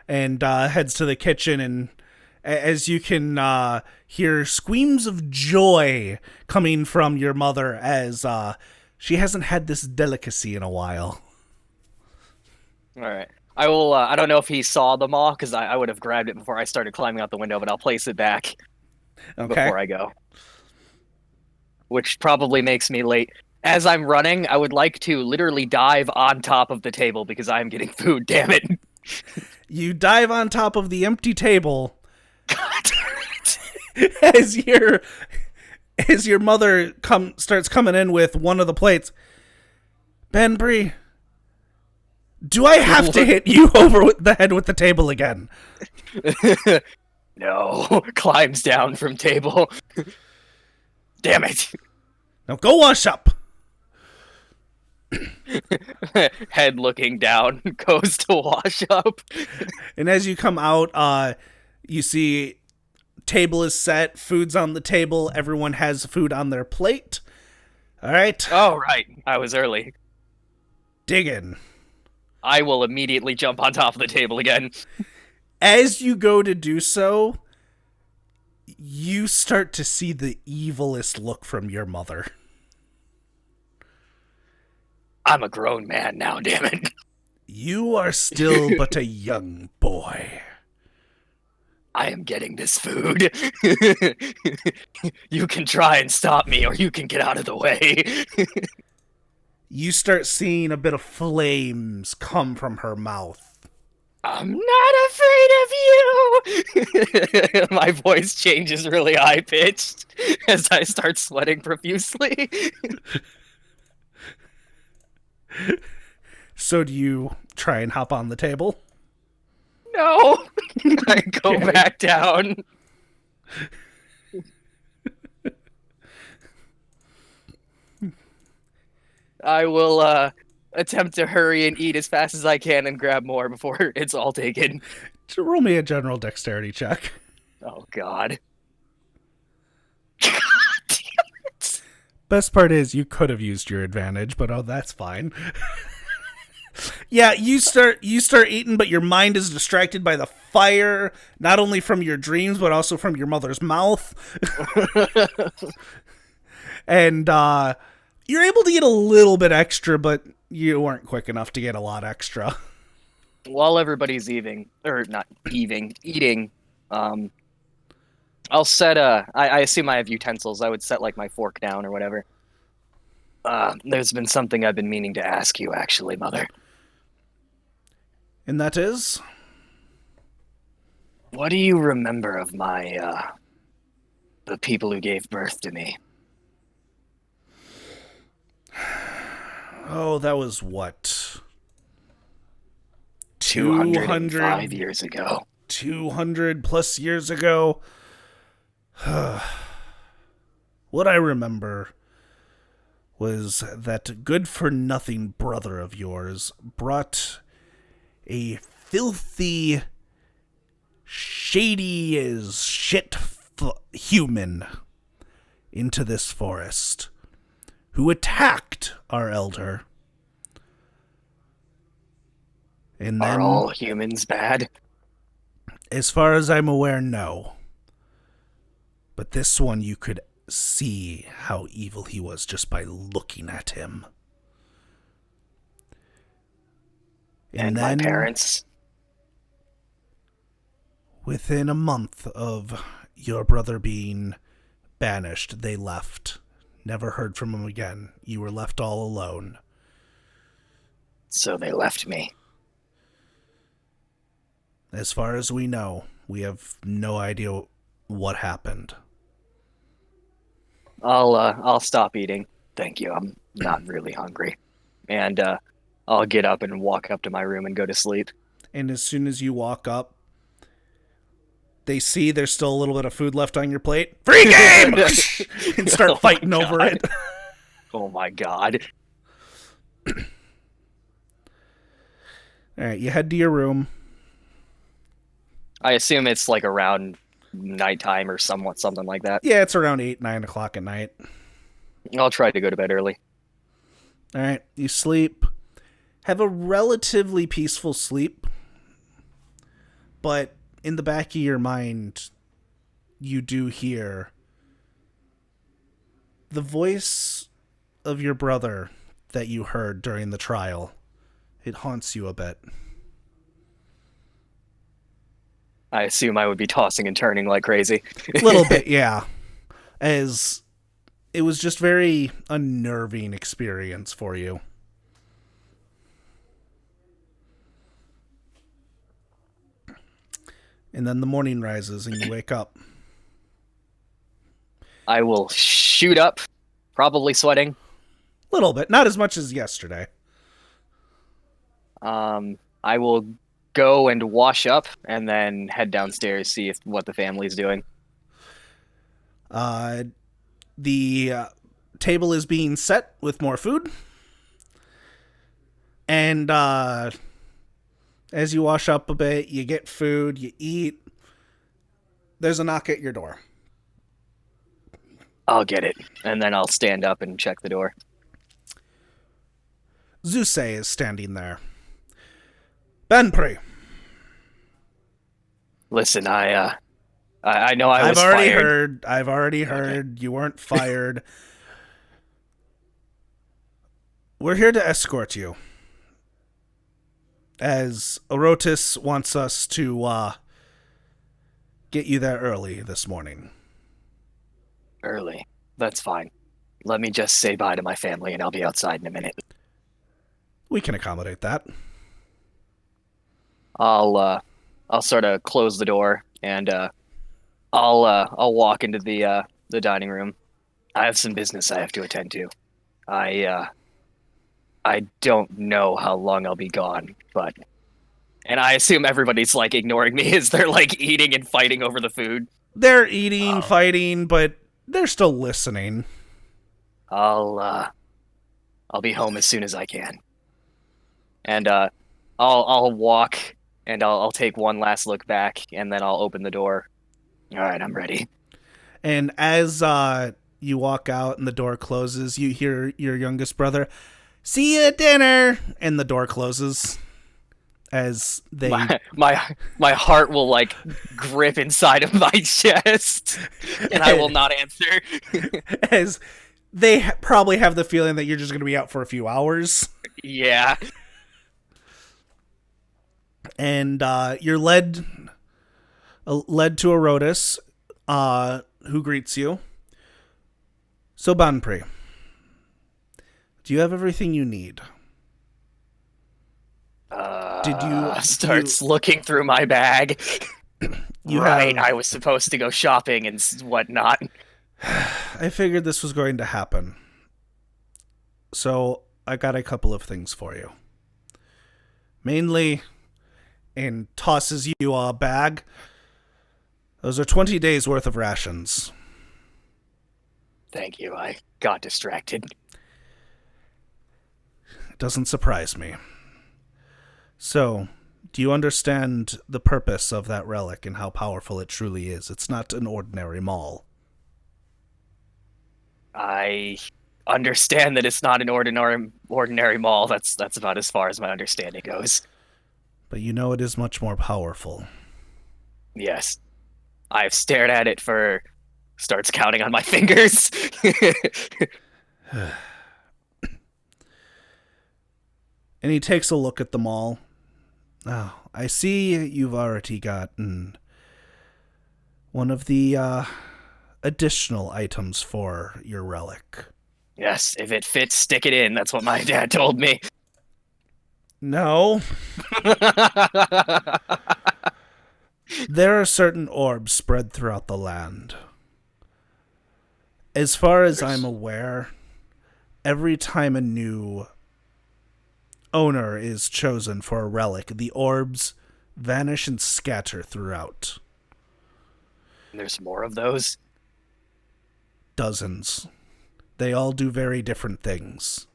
and heads to the kitchen, and as you can hear screams of joy coming from your mother, as she hasn't had this delicacy in a while. All right. I will. I don't know if he saw the maw because I would have grabbed it before I started climbing out the window, but I'll place it back before I go. Which probably makes me late. As I'm running, I would like to literally dive on top of the table because I'm getting food. Damn it! You dive on top of the empty table. God damn it. as your mother starts coming in with one of the plates. Banpri, do I have to hit you over the head with the table again? No. Climbs down from table. Damn it. Now go wash up. Head looking down, goes to wash up. And as you come out, you see table is set, food's on the table, everyone has food on their plate. All right. Oh, right. I was early. Dig in. I will immediately jump on top of the table again. As you go to do so, you start to see the evilest look from your mother. I'm a grown man now, damn it. You are still but a young boy. I am getting this food. You can try and stop me, or you can get out of the way. You start seeing a bit of flames come from her mouth. I'm not afraid of you. My voice changes really high-pitched as I start sweating profusely. So do you try and hop on the table? No. I go back down. I will attempt to hurry and eat as fast as I can and grab more before it's all taken. Roll me a general dexterity check. Oh, God. Best part is you could have used your advantage, but that's fine. Yeah, you start eating, but your mind is distracted by the fire, not only from your dreams, but also from your mother's mouth. And you're able to get a little bit extra, but you weren't quick enough to get a lot extra. While everybody's eating, I'll set I assume I have utensils. I would set like my fork down or whatever. There's been something I've been meaning to ask you, actually, Mother. And that is? What do you remember of the people who gave birth to me? Oh, that was what? 205 years ago. 200 plus years ago. What I remember was that good-for-nothing brother of yours brought a filthy, shady as shit human into this forest who attacked our elder. And then, are all humans bad? As far as I'm aware, no. But this one, you could see how evil he was just by looking at him. And then, my parents? Within a month of your brother being banished, they left. Never heard from him again. You were left all alone. So they left me. As far as we know, we have no idea what happened. I'll stop eating. Thank you. I'm not really hungry. And I'll get up and walk up to my room and go to sleep. And as soon as you walk up, they see there's still a little bit of food left on your plate. Free game! And start fighting over it. Oh my god. Alright, you head to your room. I assume it's like around nighttime or something like that. Yeah, it's around 8, 9 o'clock at night. I'll try to go to bed early. Alright, you sleep. Have a relatively peaceful sleep. But in the back of your mind, you do hear the voice of your brother that you heard during the trial. It haunts you a bit. I assume I would be tossing and turning like crazy. A little bit, yeah. As it was just very unnerving experience for you. And then the morning rises and you wake up. I will shoot up, probably sweating. A little bit, not as much as yesterday. I will go and wash up and then head downstairs, see what the family's doing. The table is being set with more food. And as you wash up a bit, you get food, you eat. There's a knock at your door. I'll get it, and then I'll stand up and check the door. Zeus is standing there. Banpri. Listen, I know I was fired. I've already heard. Okay. You weren't fired. We're here to escort you. As Orotis wants us to get you there early this morning. Early? That's fine. Let me just say bye to my family and I'll be outside in a minute. We can accommodate that. I'll sort of close the door and I'll walk into the dining room. I have some business I have to attend to. I don't know how long I'll be gone, and I assume everybody's like ignoring me as they're like eating and fighting over the food. They're eating, fighting, but they're still listening. I'll be home as soon as I can. And I'll walk and I'll take one last look back and then I'll open the door. All right, I'm ready. And as you walk out and the door closes, you hear your youngest brother, "See you at dinner," and the door closes. As they my heart will like grip inside of my chest, and I will not answer. as they probably have the feeling that you're just going to be out for a few hours. Yeah. And you're led to a Rotus, who greets you. So, Banpri, do you have everything you need? Starts looking through my bag. Have, I was supposed to go shopping and whatnot. I figured this was going to happen. So, I got a couple of things for you. Mainly, and tosses you a bag. Those are 20 days worth of rations. Thank you. I got distracted. It doesn't surprise me. So, do you understand the purpose of that relic and how powerful it truly is? It's not an ordinary maul. I understand that it's not an ordinary maul. That's about as far as my understanding goes. But you know it is much more powerful. Yes. I've stared at it for... Starts counting on my fingers. And he takes a look at the maul. Oh, I see you've already gotten one of the additional items for your relic. Yes, if it fits, stick it in. That's what my dad told me. No. There are certain orbs spread throughout the land. As far as I'm aware, every time a new owner is chosen for a relic, the orbs vanish and scatter throughout. There's more of those? Dozens. They all do very different things.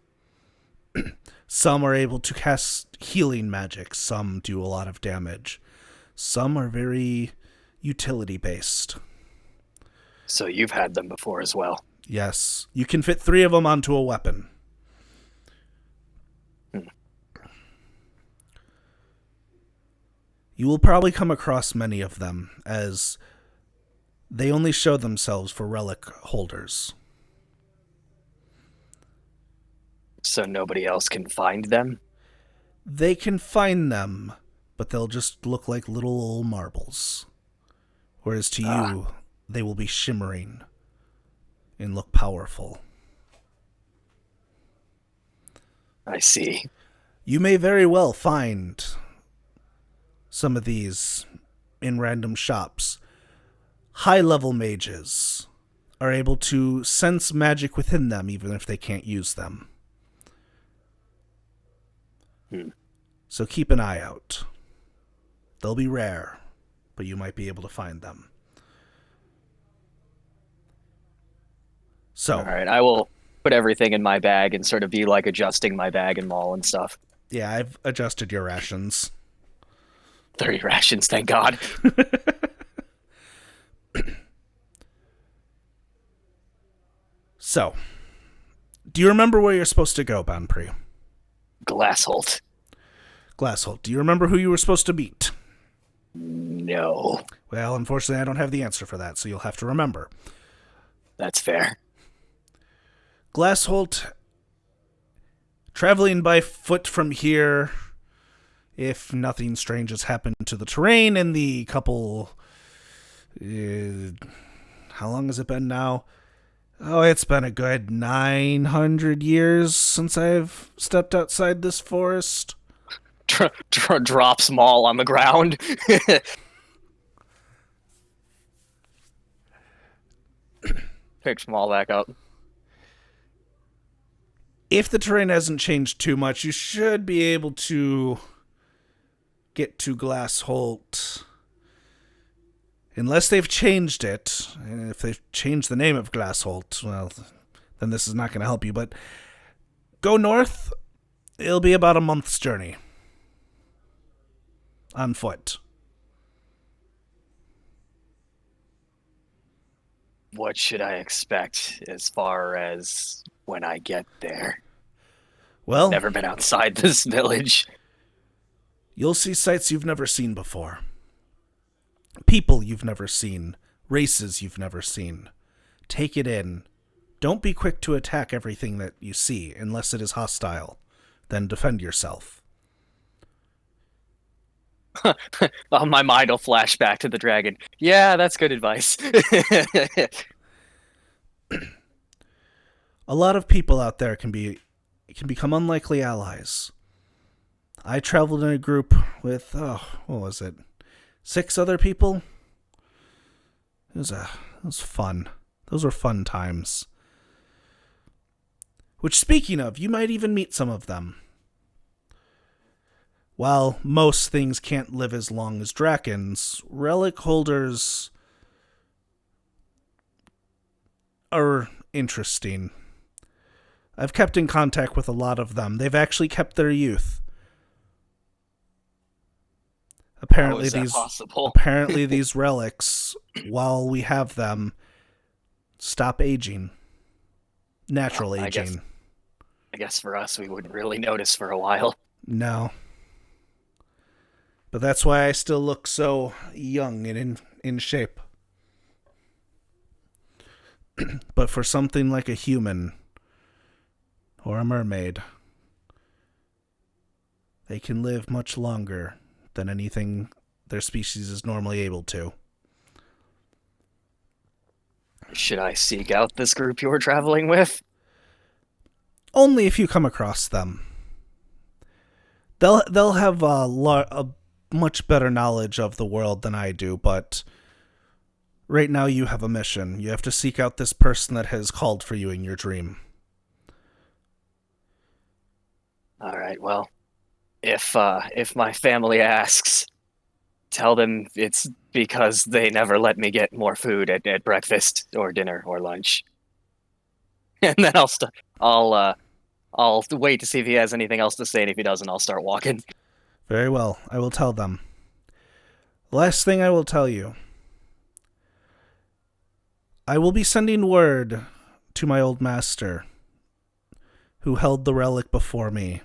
Some are able to cast healing magic. Some do a lot of damage. Some are very utility-based. So you've had them before as well? Yes. You can fit 3 of them onto a weapon. You will probably come across many of them, as they only show themselves for relic holders. So nobody else can find them? They can find them, but they'll just look like little old marbles. Whereas to you, they will be shimmering and look powerful. I see. You may very well find some of these in random shops. High-level mages are able to sense magic within them even if they can't use them. So keep an eye out. They'll be rare, but you might be able to find them. So, all right, I will put everything in my bag and sort of be like adjusting my bag and maul and stuff. Yeah, I've adjusted your rations. 30 rations, thank God. So, do you remember where you're supposed to go, Banpri? Glassholt. Glassholt. Do you remember who you were supposed to meet? No. Well, unfortunately, I don't have the answer for that, so you'll have to remember. That's fair. Glassholt, traveling by foot from here, if nothing strange has happened to the terrain in the couple... how long has it been now? Oh, it's been a good 900 years since I've stepped outside this forest. Drops maul on the ground. Picks maul back up. If the terrain hasn't changed too much, you should be able to get to Glassholt. Unless they've changed it. And if they've changed the name of Glassholt, well, then this is not going to help you. But go north. It'll be about a month's journey. On foot. what should I expect as far as when I get there? Well, Never been outside this village. you'll see sights you've never seen before. People you've never seen. Races you've never seen. Take it in. Don't be quick to attack everything that you see unless it is hostile. Then defend yourself. My mind will flash back to the dragon. Yeah, that's good advice. A lot of people out there can become unlikely allies. I traveled in a group with what was it? 6 other people. It was fun. Those were fun times. Which, speaking of, you might even meet some of them. While most things can't live as long as dragons, relic holders are interesting. I've kept in contact with a lot of them. They've actually kept their youth. How is that possible? Apparently these relics, while we have them, stop aging. Natural aging. I guess for us, we wouldn't really notice for a while. No. But that's why I still look so young and in shape. But for something like a human or a mermaid, they can live much longer than anything their species is normally able to. Should I seek out this group you were traveling with? Only if you come across them. They'll have a much better knowledge of the world than I do, but right now you have a mission. You have to seek out this person that has called for you in your dream. All right, well, if my family asks, tell them it's because they never let me get more food at breakfast or dinner or lunch. And then I'll wait to see if he has anything else to say, and if he doesn't, I'll start walking. Very well, I will tell them. Last thing I will tell you. I will be sending word to my old master, who held the relic before me.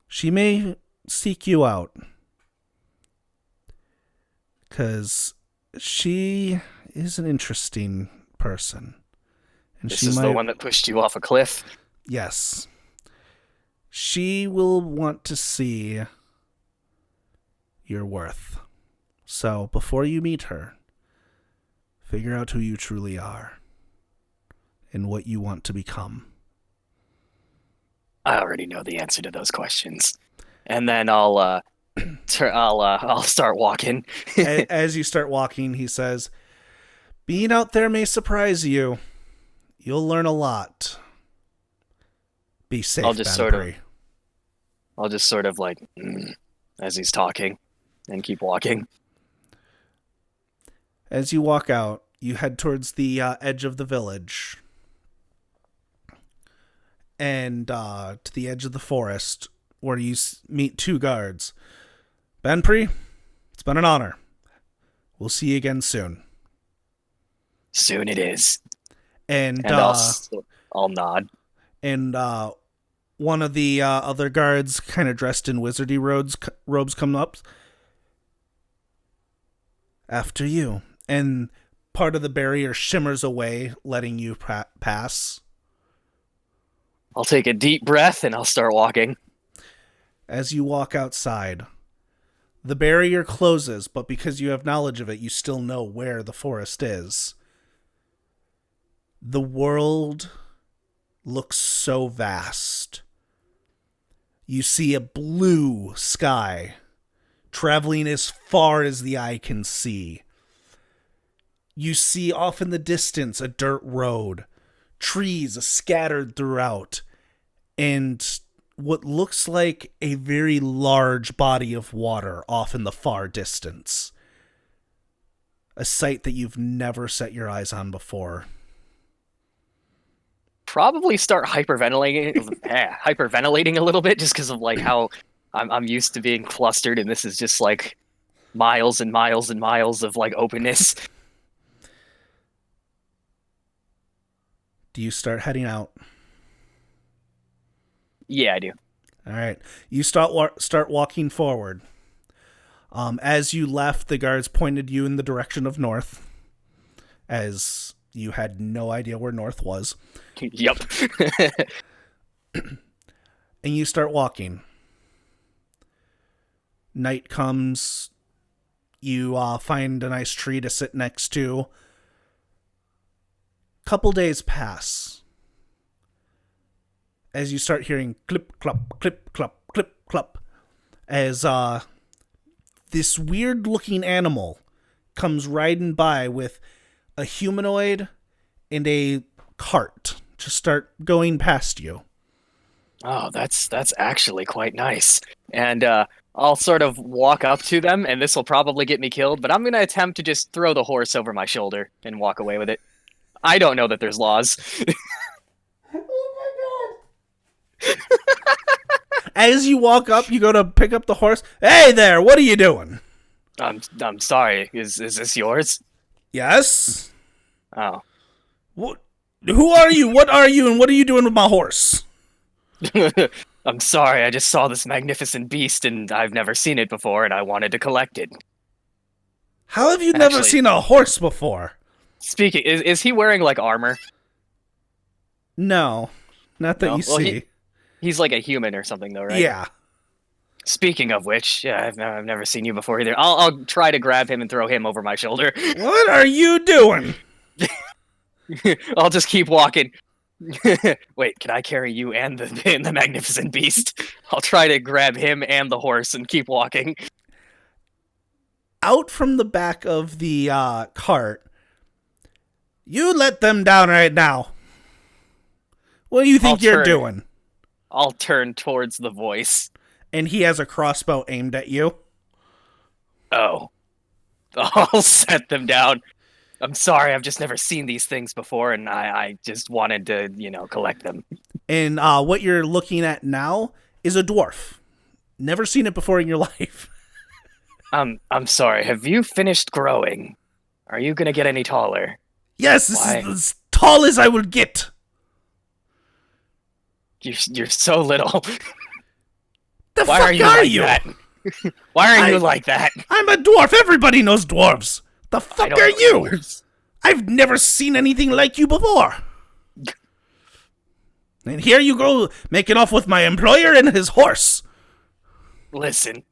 She may seek you out, because she is an interesting person. And This is the one that pushed you off a cliff? Yes. She will want to see your worth. So, before you meet her, figure out who you truly are and what you want to become. I already know the answer to those questions. And then I'll start walking. As you start walking, he says, "Being out there may surprise you. You'll learn a lot. Be safe, Banpri." I'll just sort of like, as he's talking, and keep walking. As you walk out, you head towards the edge of the village. And to the edge of the forest, where you meet 2 guards. "Banpri, it's been an honor. We'll see you again soon." Soon it is. And I'll nod. And one of the other guards, kind of dressed in wizardy robes, come up. "After you." And part of the barrier shimmers away, letting you pass. I'll take a deep breath and I'll start walking. As you walk outside, the barrier closes, but because you have knowledge of it, you still know where the forest is. The world looks so vast. You see a blue sky traveling as far as the eye can see. You see off in the distance a dirt road, trees scattered throughout, and what looks like a very large body of water off in the far distance. A sight that you've never set your eyes on before. Probably start hyperventilating a little bit, just because of like how I'm used to being flustered, and this is just like miles and miles and miles of like openness. Do you start heading out? Yeah, I do. All right. You start walking forward. As you left, the guards pointed you in the direction of north, as you had no idea where north was. Yep. And you start walking. Night comes. You find a nice tree to sit next to. Couple days pass. As you start hearing clip, clop, clip, clop, clip, clop. As this weird-looking animal comes riding by with a humanoid and a cart to start going past you. Oh, that's actually quite nice. And I'll sort of walk up to them, and this will probably get me killed, but I'm going to attempt to just throw the horse over my shoulder and walk away with it. I don't know that there's laws. Oh my god. As you walk up, you go to pick up the horse. Hey there, what are you doing? I'm sorry. Is this yours? Yes? Oh. What? Who are you? What are you? And what are you doing with my horse? I'm sorry, I just saw this magnificent beast and I've never seen it before and I wanted to collect it. How have you never seen a horse before? Speaking, is he wearing like armor? No, not that you see. He's like a human or something though, right? Yeah. Speaking of which, yeah, I've never seen you before either. I'll try to grab him and throw him over my shoulder. What are you doing? I'll just keep walking. Wait, can I carry you and the magnificent beast? I'll try to grab him and the horse and keep walking. Out from the back of the cart, you let them down right now. What do you think you're doing? I'll turn towards the voice. And he has a crossbow aimed at you. Oh. I'll set them down. I'm sorry, I've just never seen these things before, and I just wanted to, collect them. And what you're looking at now is a dwarf. Never seen it before in your life. I'm sorry, have you finished growing? Are you gonna get any taller? Yes, this is as tall as I will get. You're so little. The fuck are you? That? Why are you like that? I'm a dwarf. Everybody knows dwarves. The fuck are you? Dwarves. I've never seen anything like you before. And here you go, making off with my employer and his horse. Listen,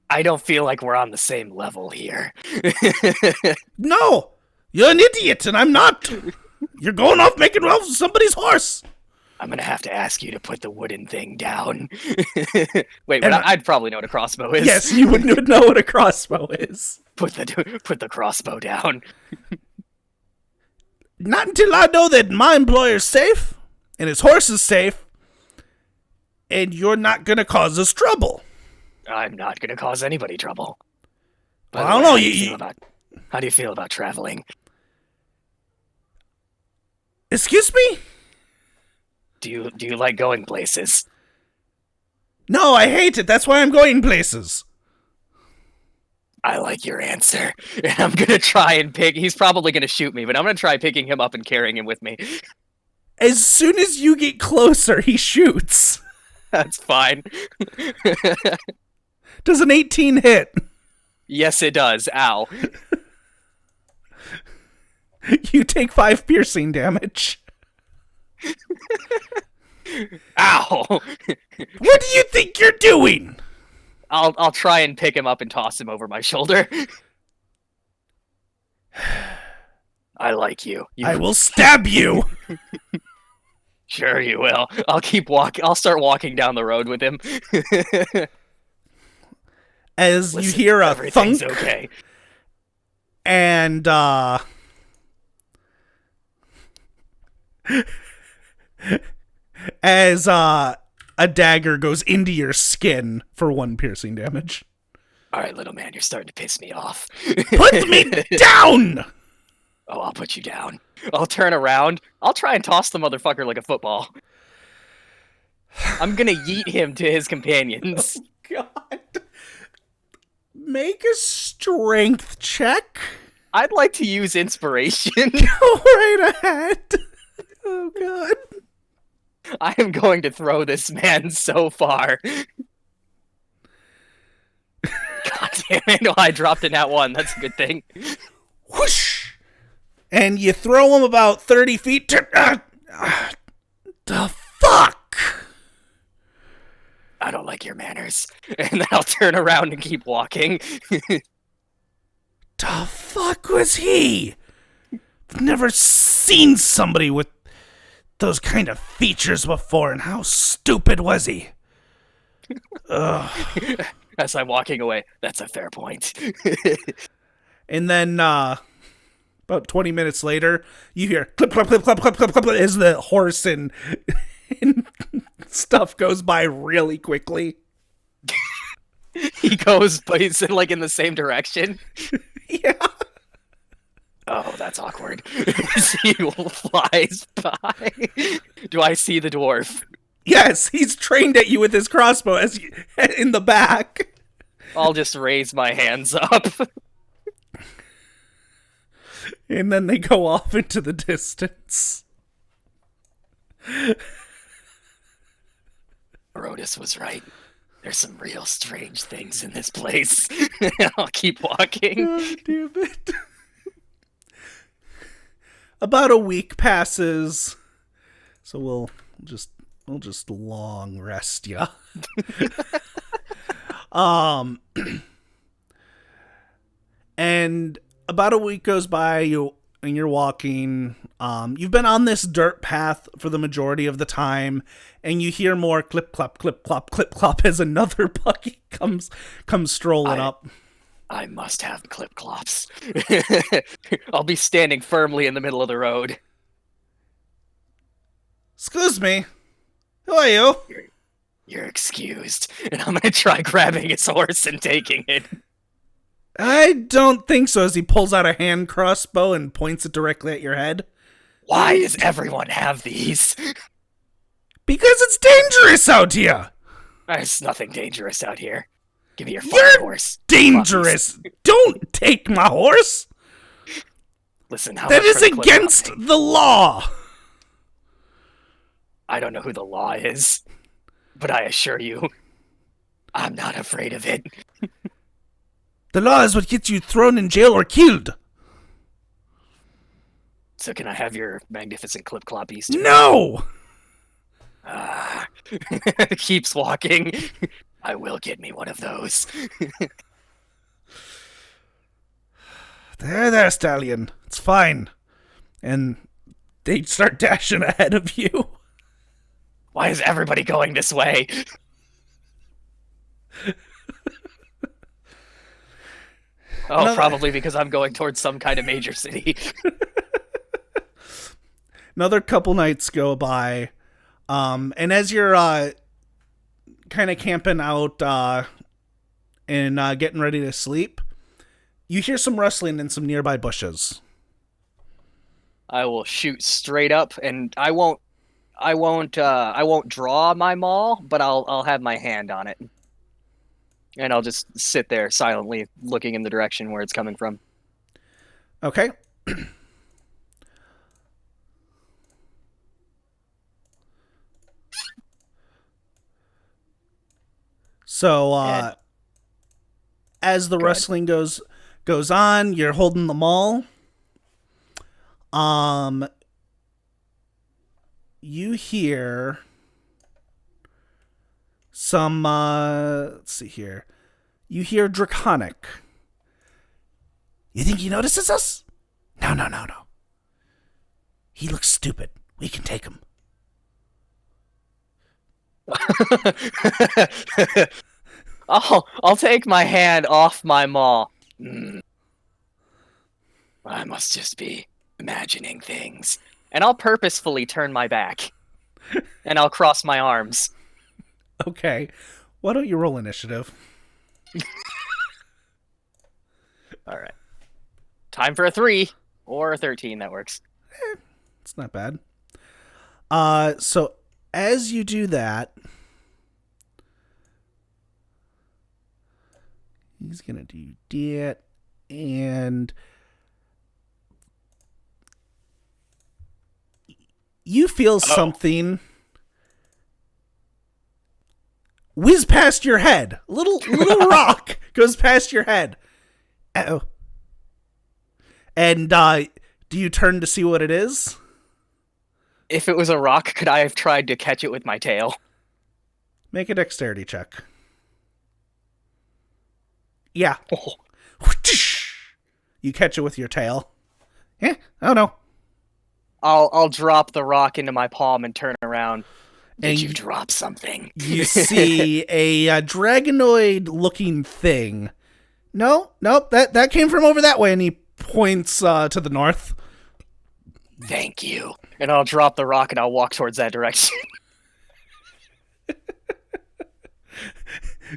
I don't feel like we're on the same level here. No, you're an idiot, and I'm not. You're going off making off with somebody's horse. I'm gonna have to ask you to put the wooden thing down. Wait, but I'd probably know what a crossbow is. Yes, you would know what a crossbow is. Put the crossbow down. Not until I know that my employer's safe, and his horse is safe, and you're not gonna cause us trouble. I'm not gonna cause anybody trouble. Well, I don't know. How do you feel about traveling? Excuse me? Do you like going places? No, I hate it. That's why I'm going places. I like your answer. And I'm gonna try and he's probably gonna shoot me, but I'm gonna try picking him up and carrying him with me. As soon as you get closer, he shoots. That's fine. Does an 18 hit? Yes, it does. Ow. You take 5 piercing damage. Ow! What do you think you're doing? I'll try and pick him up and toss him over my shoulder. I like you. I will stab you. Sure you will. I'll start walking down the road with him. As you hear a thunk, okay. And as a dagger goes into your skin for 1 piercing damage. All right, little man, you're starting to piss me off. Put me down! Oh, I'll put you down. I'll turn around. I'll try and toss the motherfucker like a football. I'm gonna yeet him to his companions. Oh, God. Make a strength check. I'd like to use inspiration. Go right ahead. Oh god. I am going to throw this man so far. God damn it. No, I dropped in that one. That's a good thing. Whoosh! And you throw him about 30 feet. The fuck? I don't like your manners. And then I'll turn around and keep walking. The fuck was he? I've never seen somebody with those kind of features before, and how stupid was he? Ugh. As I'm walking away, that's a fair point. And then about 20 minutes later, you hear clip, clip, clip, clip, clip, clip, clip, as the horse and stuff goes by really quickly. He goes, but he's like in the same direction. Yeah. Oh, that's awkward. He flies by. Do I see the dwarf? Yes, he's trained at you with his crossbow as you, in the back. I'll just raise my hands up. And then they go off into the distance. Rodus was right. There's some real strange things in this place. I'll keep walking. God damn it. About a week passes, so we'll just long rest ya. And about a week goes by, and you're walking. You've been on this dirt path for the majority of the time, and you hear more clip clop clip clop clip clop as another buggy comes strolling up. I must have clip clops. I'll be standing firmly in the middle of the road. Excuse me, who are you? You're excused, and I'm gonna try grabbing his horse and taking it. I don't think so, as he pulls out a hand crossbow and points it directly at your head. Why does everyone have these? Because it's dangerous out here. There's nothing dangerous out here. Give me your You're horse. dangerous. Don't take my horse. Listen, how That much is for the clip against clopping? the law. I don't know who the law is, but I assure you, I'm not afraid of it. The law is what gets you thrown in jail or killed. So can I have your magnificent clip cloppies? No! Keeps walking. I will get me one of those. There, stallion. It's fine. And they start dashing ahead of you. Why is everybody going this way? Oh, probably because I'm going towards some kind of major city. Another couple nights go by, and as you're kind of camping out and getting ready to sleep, you hear some rustling in some nearby bushes. I will shoot straight up, and I won't draw my maul, but I'll have my hand on it. And I'll just sit there silently looking in the direction where it's coming from. Okay. So, as the wrestling goes on, you're holding the maul. You hear some, let's see here. You hear Draconic. You think he notices us? No. He looks stupid. We can take him. I'll take my hand off my maw. I must just be imagining things. And I'll purposefully turn my back. And I'll cross my arms. Okay. Why don't you roll initiative? All right. Time for a 3 or a 13. That works. It's not bad. So as you do that, he's gonna do that, and you feel something whiz past your head. Little rock goes past your head. Uh-oh. And do you turn to see what it is? If it was a rock, could I have tried to catch it with my tail? Make a dexterity check. Yeah. Oh. You catch it with your tail. Oh no. I'll drop the rock into my palm and turn around. Did And you drop something? You see a dragonoid-looking thing. Nope, that came from over that way, and he points to the north. Thank you. And I'll drop the rock and I'll walk towards that direction.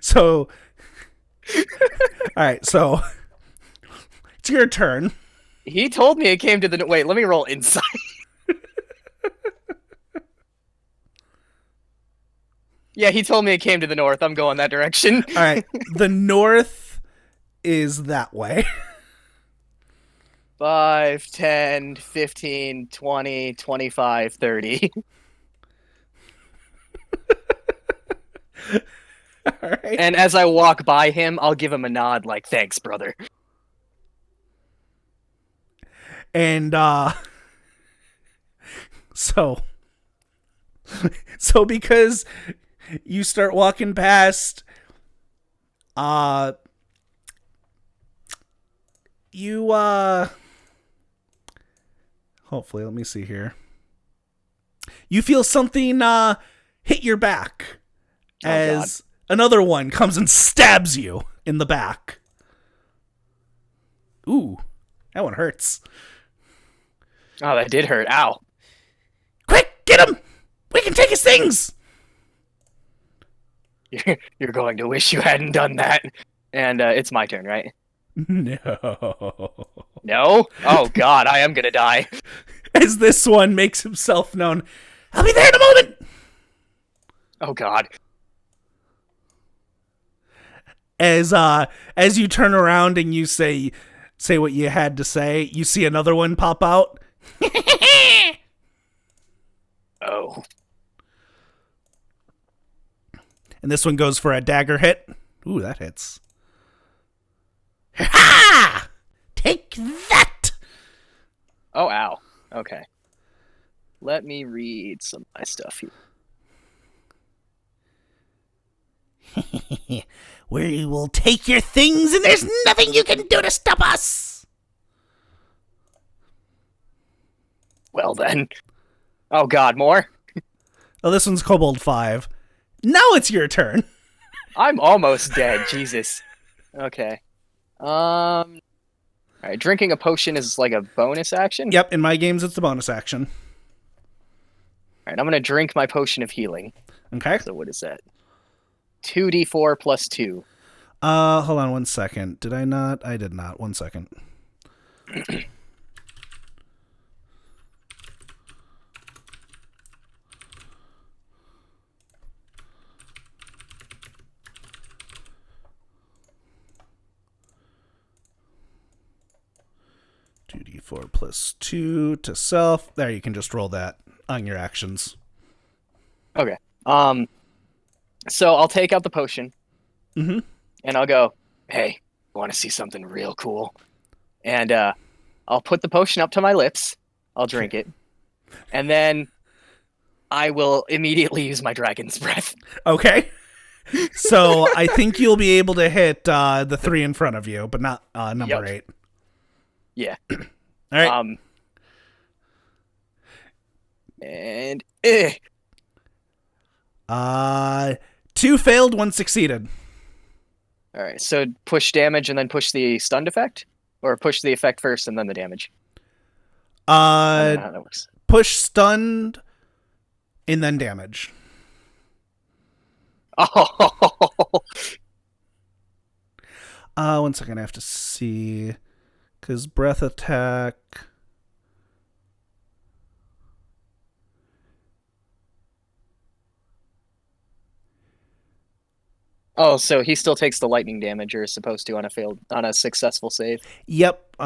So, alright, so, it's your turn. He told me it came to the... Wait, let me roll insight. Yeah, he told me it came to the north. I'm going that direction. Alright, the north is that way. 5, 10, 15, 20, 25, 30. Alright. And as I walk by him, I'll give him a nod like, thanks, brother. And, so because you start walking past, hopefully, let me see here. You feel something, hit your back as another one comes and stabs you in the back. Ooh, that one hurts. Oh, that did hurt. Ow. Quick, get him! We can take his things! You're going to wish you hadn't done that. And it's my turn, right? No. No? Oh, God, I am going to die. As this one makes himself known. I'll be there in a moment! Oh, God. As you turn around and you say what you had to say, you see another one pop out. Oh. And this one goes for a dagger hit. Ooh, that hits. Ha! Take that! Oh, ow. Okay. Let me read some of my stuff here. We will take your things and there's nothing you can do to stop us! Well, then. Oh, God, more? Oh, this one's Kobold 5. Now it's your turn. I'm almost dead. Jesus. Okay. Alright, drinking a potion is like a bonus action? Yep, in my games it's a bonus action. Alright, I'm gonna drink my potion of healing. Okay. So what is that? 2d4 plus 2. Hold on 1 second. Did I not? I did not. 1 second. 2d4 plus 2 to self. There, you can just roll that on your actions. Okay. So I'll take out the potion. Mm-hmm. And I'll go, hey, want to see something real cool? And I'll put the potion up to my lips. I'll drink it. And then I will immediately use my dragon's breath. Okay. So I think you'll be able to hit the 3 in front of you, but not number 8. Yeah. All right. And 2 failed, 1 succeeded. all right. So push damage and then push the stunned effect, or push the effect first and then the damage. I don't know how that works. Push stunned and then damage. Oh. 1 second, I have to see, because breath attack. Oh, so he still takes the lightning damage, or is supposed to on a successful save. Yep.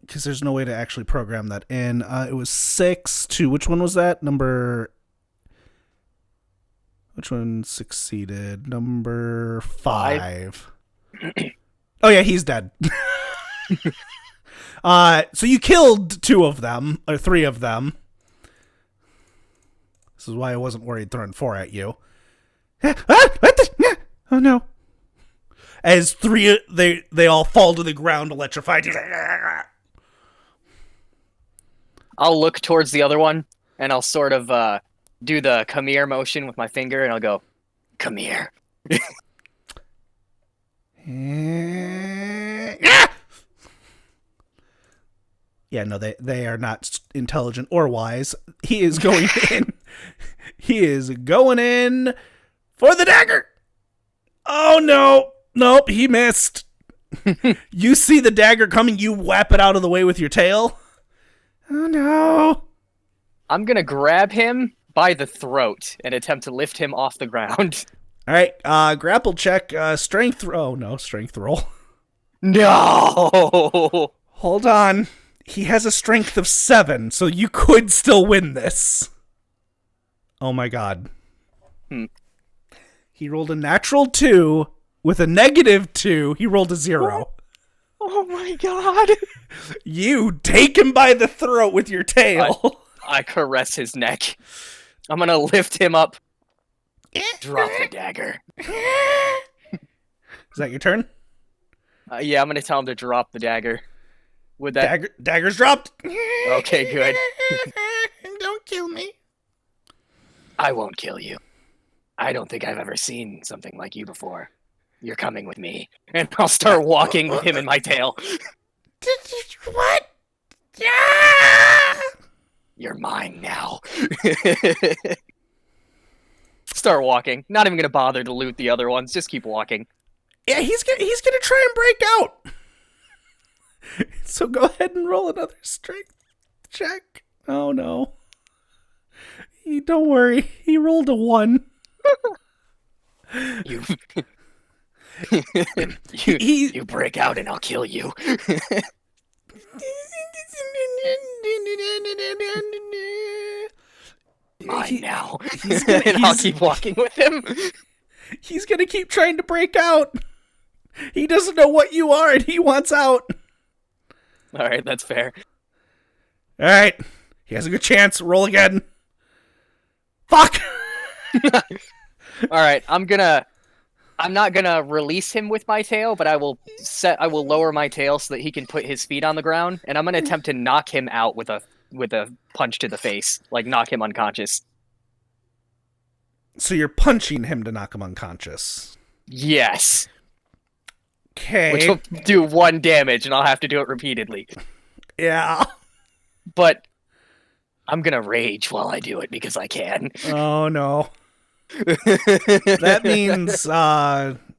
because there's no way to actually program that in. It was 6 to, which one was that? Which one succeeded? Number 5. Oh yeah, he's dead. So you killed 2 of them, or 3 of them. This is why I wasn't worried throwing 4 at you. Oh no. As 3, they all fall to the ground electrified. I'll look towards the other one, and I'll sort of do the come here motion with my finger, and I'll go, come here. Yeah, no, they are not intelligent or wise. He is going in. He is going in for the dagger. Oh, no. Nope, he missed. You see the dagger coming, you whap it out of the way with your tail. Oh, no. I'm going to grab him by the throat and attempt to lift him off the ground. All right, grapple check, strength. Oh, no, strength roll. No! Hold on. He has a strength of 7, so you could still win this. Oh, my God. He rolled a natural 2 with a -2. He rolled a 0. Oh, my God. You take him by the throat with your tail. I caress his neck. I'm going to lift him up. Drop the dagger. Is that your turn? Yeah, I'm going to tell him to drop the dagger. Would that... Dagger's dropped. Okay, good. Don't kill me. I won't kill you. I don't think I've ever seen something like you before. You're coming with me. And I'll start walking with him in my tail. What? Yeah! You're mine now. Start walking. Not even going to bother to loot the other ones. Just keep walking. Yeah, he's gonna try and break out. So go ahead and roll another strength check. Oh no. Don't worry. He rolled a 1. You break out and I'll kill you. Mine now. And I'll keep walking with him. He's gonna keep trying to break out. He doesn't know what you are and he wants out. Alright, that's fair. Alright. He has a good chance. Roll again. Fuck! Alright, I'm not gonna release him with my tail, but I will lower my tail so that he can put his feet on the ground, and I'm gonna attempt to knock him out with a punch to the face. Like, knock him unconscious. So you're punching him to knock him unconscious. Yes. Okay. Which will do 1 damage, and I'll have to do it repeatedly. Yeah. But I'm gonna rage while I do it, because I can. Oh, no. That means,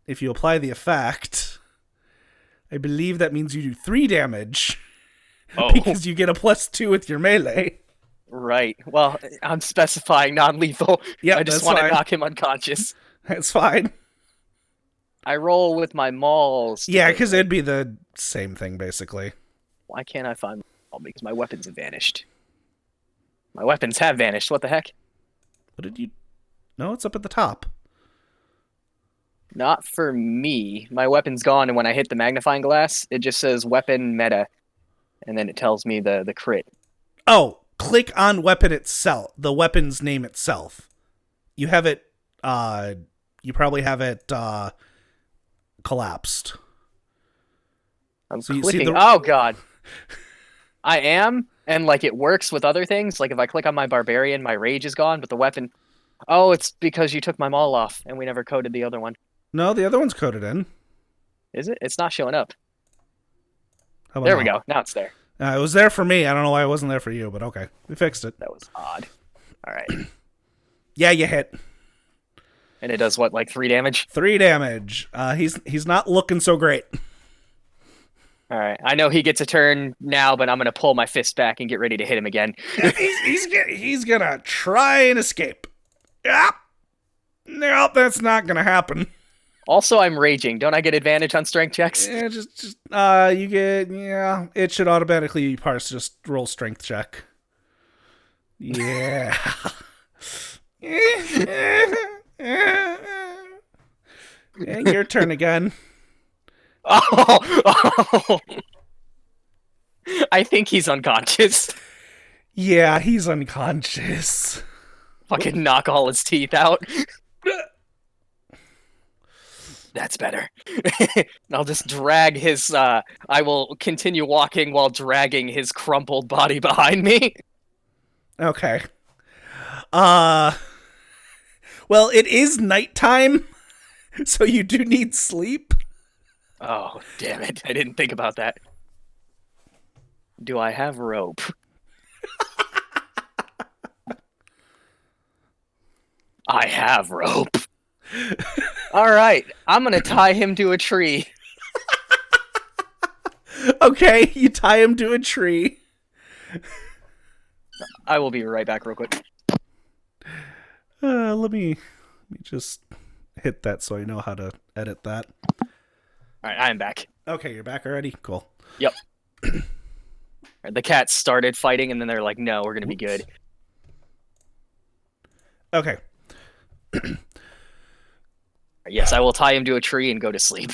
if you apply the effect, I believe that means you do 3 damage. Oh. Because you get a +2 with your melee. Right. Well, I'm specifying non-lethal. Yeah, I just want to knock him unconscious. That's fine. I roll with my mauls. Yeah, because it'd be the same thing, basically. Why can't I find my maul? Because my weapons have vanished. My weapons have vanished. What the heck? What did you... No, it's up at the top. Not for me. My weapon's gone, and when I hit the magnifying glass, it just says weapon meta. And then it tells me the crit. Oh, click on weapon itself. The weapon's name itself. You have it... you probably have it, collapsed. I'm So you clicking. see the... Oh, God. I am, and, like, it works with other things. Like, if I click on my barbarian, my rage is gone, but the weapon... Oh, it's because you took my maul off, and we never coded the other one. No, the other one's coded in. Is it? It's not showing up. How about There we now? go. Now it's there. It was there for me. I don't know why it wasn't there for you, but okay. We fixed it. That was odd. All right. Yeah, you hit. And it does what, like 3 damage? 3 damage. He's not looking so great. All right. I know he gets a turn now, but I'm going to pull my fist back and get ready to hit him again. he's gonna try and escape. Yep. Nope, that's not gonna happen. Also, I'm raging. Don't I get advantage on strength checks? Yeah, you get, yeah, it should automatically be parsed. Just roll strength check. Yeah. And your turn again. Oh, I think he's unconscious. Yeah, he's unconscious. Fucking knock all his teeth out. That's better. I'll just drag his, I will continue walking while dragging his crumpled body behind me. Okay. Well, it is nighttime, so you do need sleep. Oh, damn it. I didn't think about that. Do I have rope? I have rope. All right, I'm gonna tie him to a tree. Okay, you tie him to a tree. I will be right back real quick. Let me just hit that so I know how to edit that. All right, I'm back. Okay, you're back already? Cool. Yep. The cats started fighting, and then they're like, no, we're gonna be good. Okay. Yes, I will tie him to a tree and go to sleep.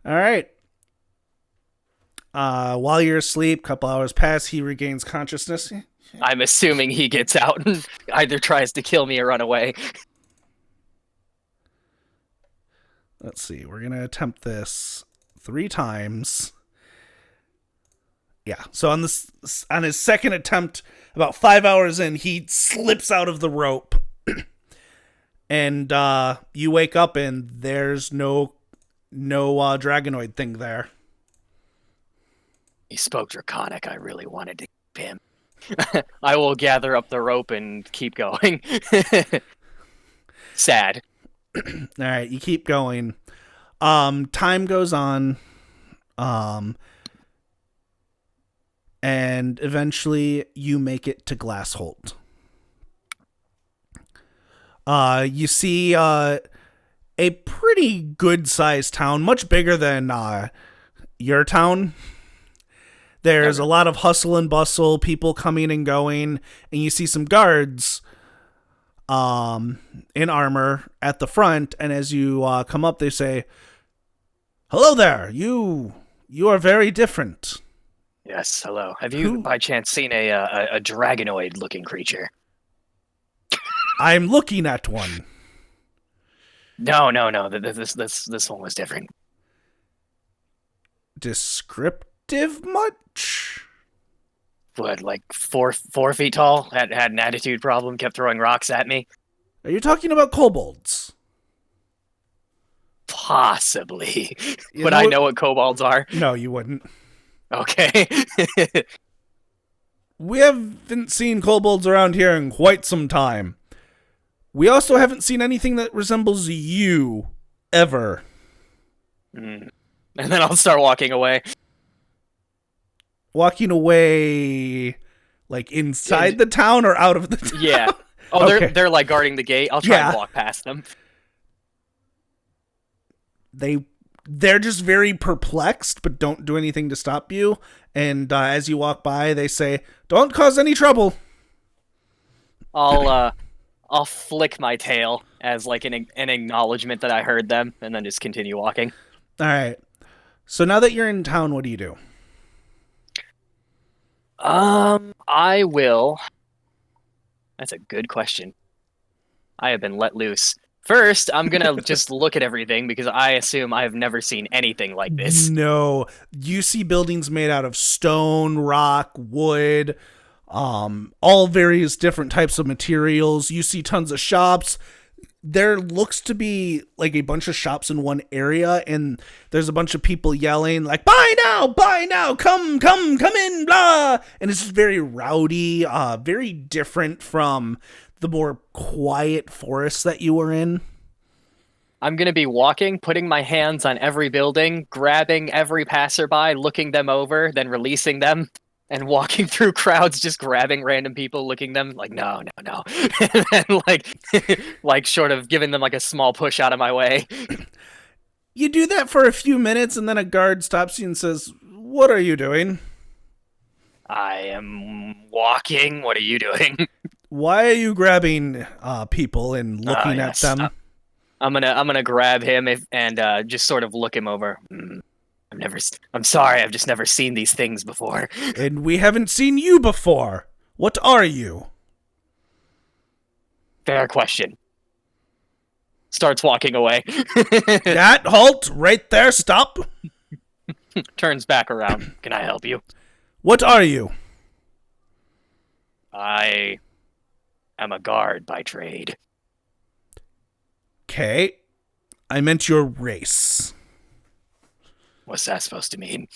All right. While you're asleep, a couple hours pass, he regains consciousness. I'm assuming he gets out and either tries to kill me or run away. Let's see. We're going to attempt this 3 times. Yeah. So on his second attempt, about 5 hours in, he slips out of the rope. And you wake up and there's no dragonoid thing there. He spoke Draconic. I really wanted to keep him. I will gather up the rope and keep going. Sad. All right, you keep going. Time goes on. And eventually you make it to Glassholt. You see a pretty good-sized town, much bigger than your town. There's a lot of hustle and bustle, people coming and going, and you see some guards in armor at the front, and as you come up, they say, "Hello there, you are very different." Yes, hello. Have you, by chance, seen a dragonoid-looking creature? I'm looking at one. No. This one was different. Descriptive much? What, like 4 feet tall? Had an attitude problem, kept throwing rocks at me? Are you talking about kobolds? Possibly. Would I know what kobolds are? No, you wouldn't. Okay. We haven't seen kobolds around here in quite some time. We also haven't seen anything that resembles you, ever. And then I'll start walking away. Walking away, like inside the town or out of the town? Yeah. Oh, Okay. they're like guarding the gate. I'll try and walk past them. They're just very perplexed, but don't do anything to stop you. And as you walk by, they say, "Don't cause any trouble." I'll flick my tail as like an acknowledgement that I heard them, and then just continue walking. All right. So now that you're in town, what do you do? I will. That's a good question. I have been let loose. First, I'm gonna just look at everything because I assume I have never seen anything like this. No. You see buildings made out of stone, rock, wood, all various different types of materials. You see tons of shops. There looks to be like a bunch of shops in one area, and there's a bunch of people yelling like, buy now, come in, blah. And it's just very rowdy, very different from the more quiet forest that you were in. I'm gonna be walking, putting my hands on every building, grabbing every passerby, looking them over, then releasing them. and walking through crowds, just grabbing random people, looking them like, no, no, no. And then, like, sort of giving them, like, a small push out of my way. You do that for a few minutes, and then a guard stops you and says, "What are you doing?" I am walking. What are you doing? Why are you grabbing people and looking at Yes. them? I'm gonna grab him and just sort of look him over. I'm sorry, I've just never seen these things before. And we haven't seen you before. What are you? Fair question. Starts walking away. That, halt, right there, stop. Turns back around. Can I help you? What are you? I am a guard by trade. Okay. I meant your race. What's that supposed to mean?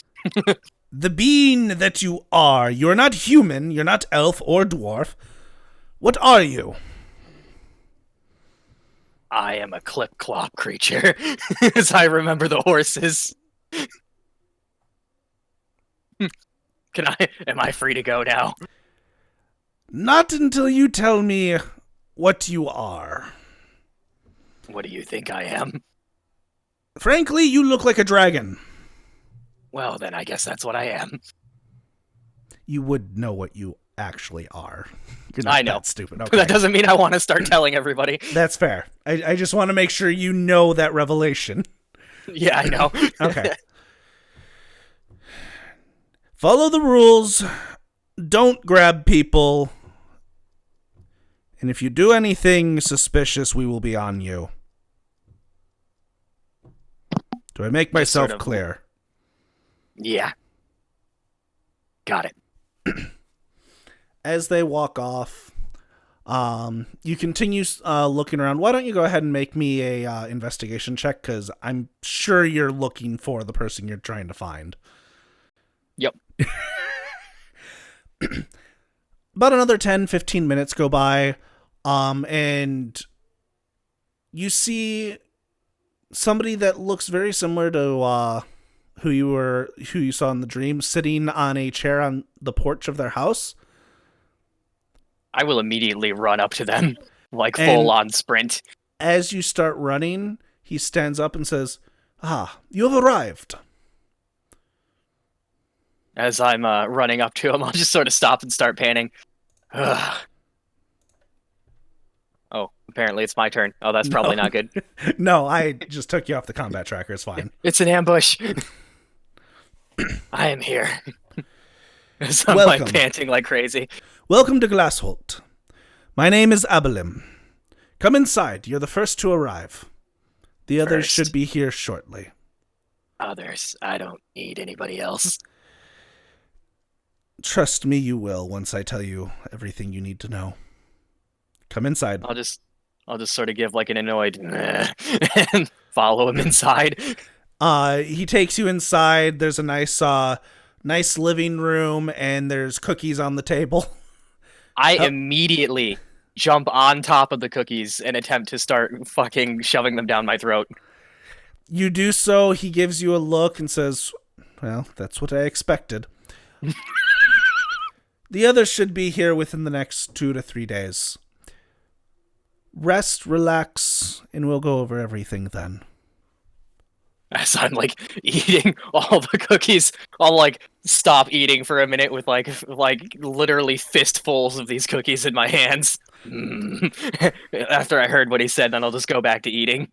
The being that you are. You're not human. You're not elf or dwarf. What are you? I am a clip-clop creature, as I remember the horses. Am I free to go now? Not until you tell me what you are. What do you think I am? Frankly, you look like a dragon. Well, then I guess that's what I am. You would know what you actually are. You're not I know. that stupid. Okay. That doesn't mean I want to start telling everybody. That's fair. I just want to make sure you know that revelation. Yeah, I know. Okay. Follow the rules. Don't grab people. And if you do anything suspicious, we will be on you. Do I make myself sort of- clear? Yeah. Got it. As they walk off, you continue looking around. Why don't you go ahead and make me a investigation check? Because I'm sure you're looking for the person you're trying to find. Yep. About another 10-15 minutes go by, and you see somebody that looks very similar to who you saw in the dream, sitting on a chair on the porch of their house. I will immediately run up to them, like And- full-on sprint. As you start running, he stands up and says, "Ah, you have arrived." As I'm running up to him, I'll just sort of stop and start panning. Ugh. Oh, apparently it's my turn. Oh, that's probably not good. No, I just took you off the combat tracker. It's fine. It's an ambush. I am here. As I'm Welcome. like panting like crazy. Welcome to Glassholt. My name is Abelim. Come inside. You're the first to arrive. The others First. should be here shortly. Others, I don't need anybody else. Trust me, you will once I tell you everything you need to know. Come inside. I'll just sort of give like an annoyed and follow him inside. He takes you inside. There's a nice living room, and there's cookies on the table. I immediately jump on top of the cookies and attempt to start fucking shoving them down my throat. You do so. He gives you a look and says, "Well, that's what I expected." The others should be here within the next 2 to 3 days. Rest, relax, and we'll go over everything then. As I'm like eating all the cookies, I'll like stop eating for a minute with like literally fistfuls of these cookies in my hands. After I heard what he said, then I'll just go back to eating.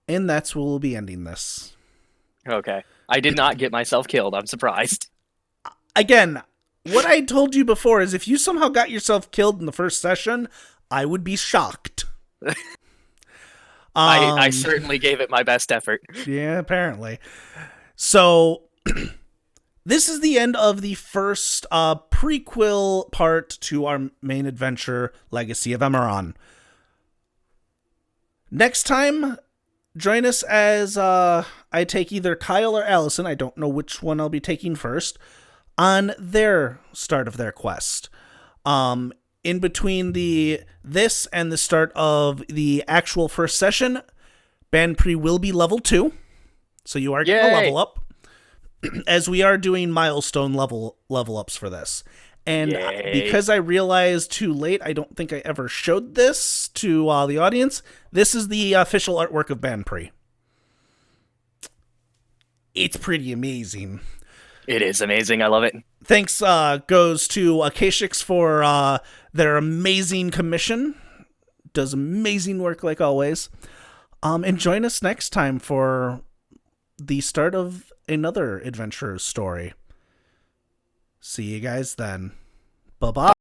And that's where we'll be ending this. Okay. I did not get myself killed. I'm surprised. Again, what I told you before is if you somehow got yourself killed in the first session, I would be shocked. I certainly gave it my best effort. Yeah, apparently. So, this is the end of the first prequel part to our main adventure, Legacy of Emmuran. Next time, join us as I take either Kyle or Allison, I don't know which one I'll be taking first, on their start of their quest. In between this and the start of the actual first session, Banpri will be level 2, so you are going to Yay. level up. as we are doing milestone level ups for this. And Yay. because I realized too late, I don't think I ever showed this to the audience. This is the official artwork of Banpri. It's pretty amazing. It is amazing. I love it. Thanks goes to Akashix for their amazing commission. Does amazing work like always. And join us next time for the start of another adventurer's story. See you guys then. Bye-bye.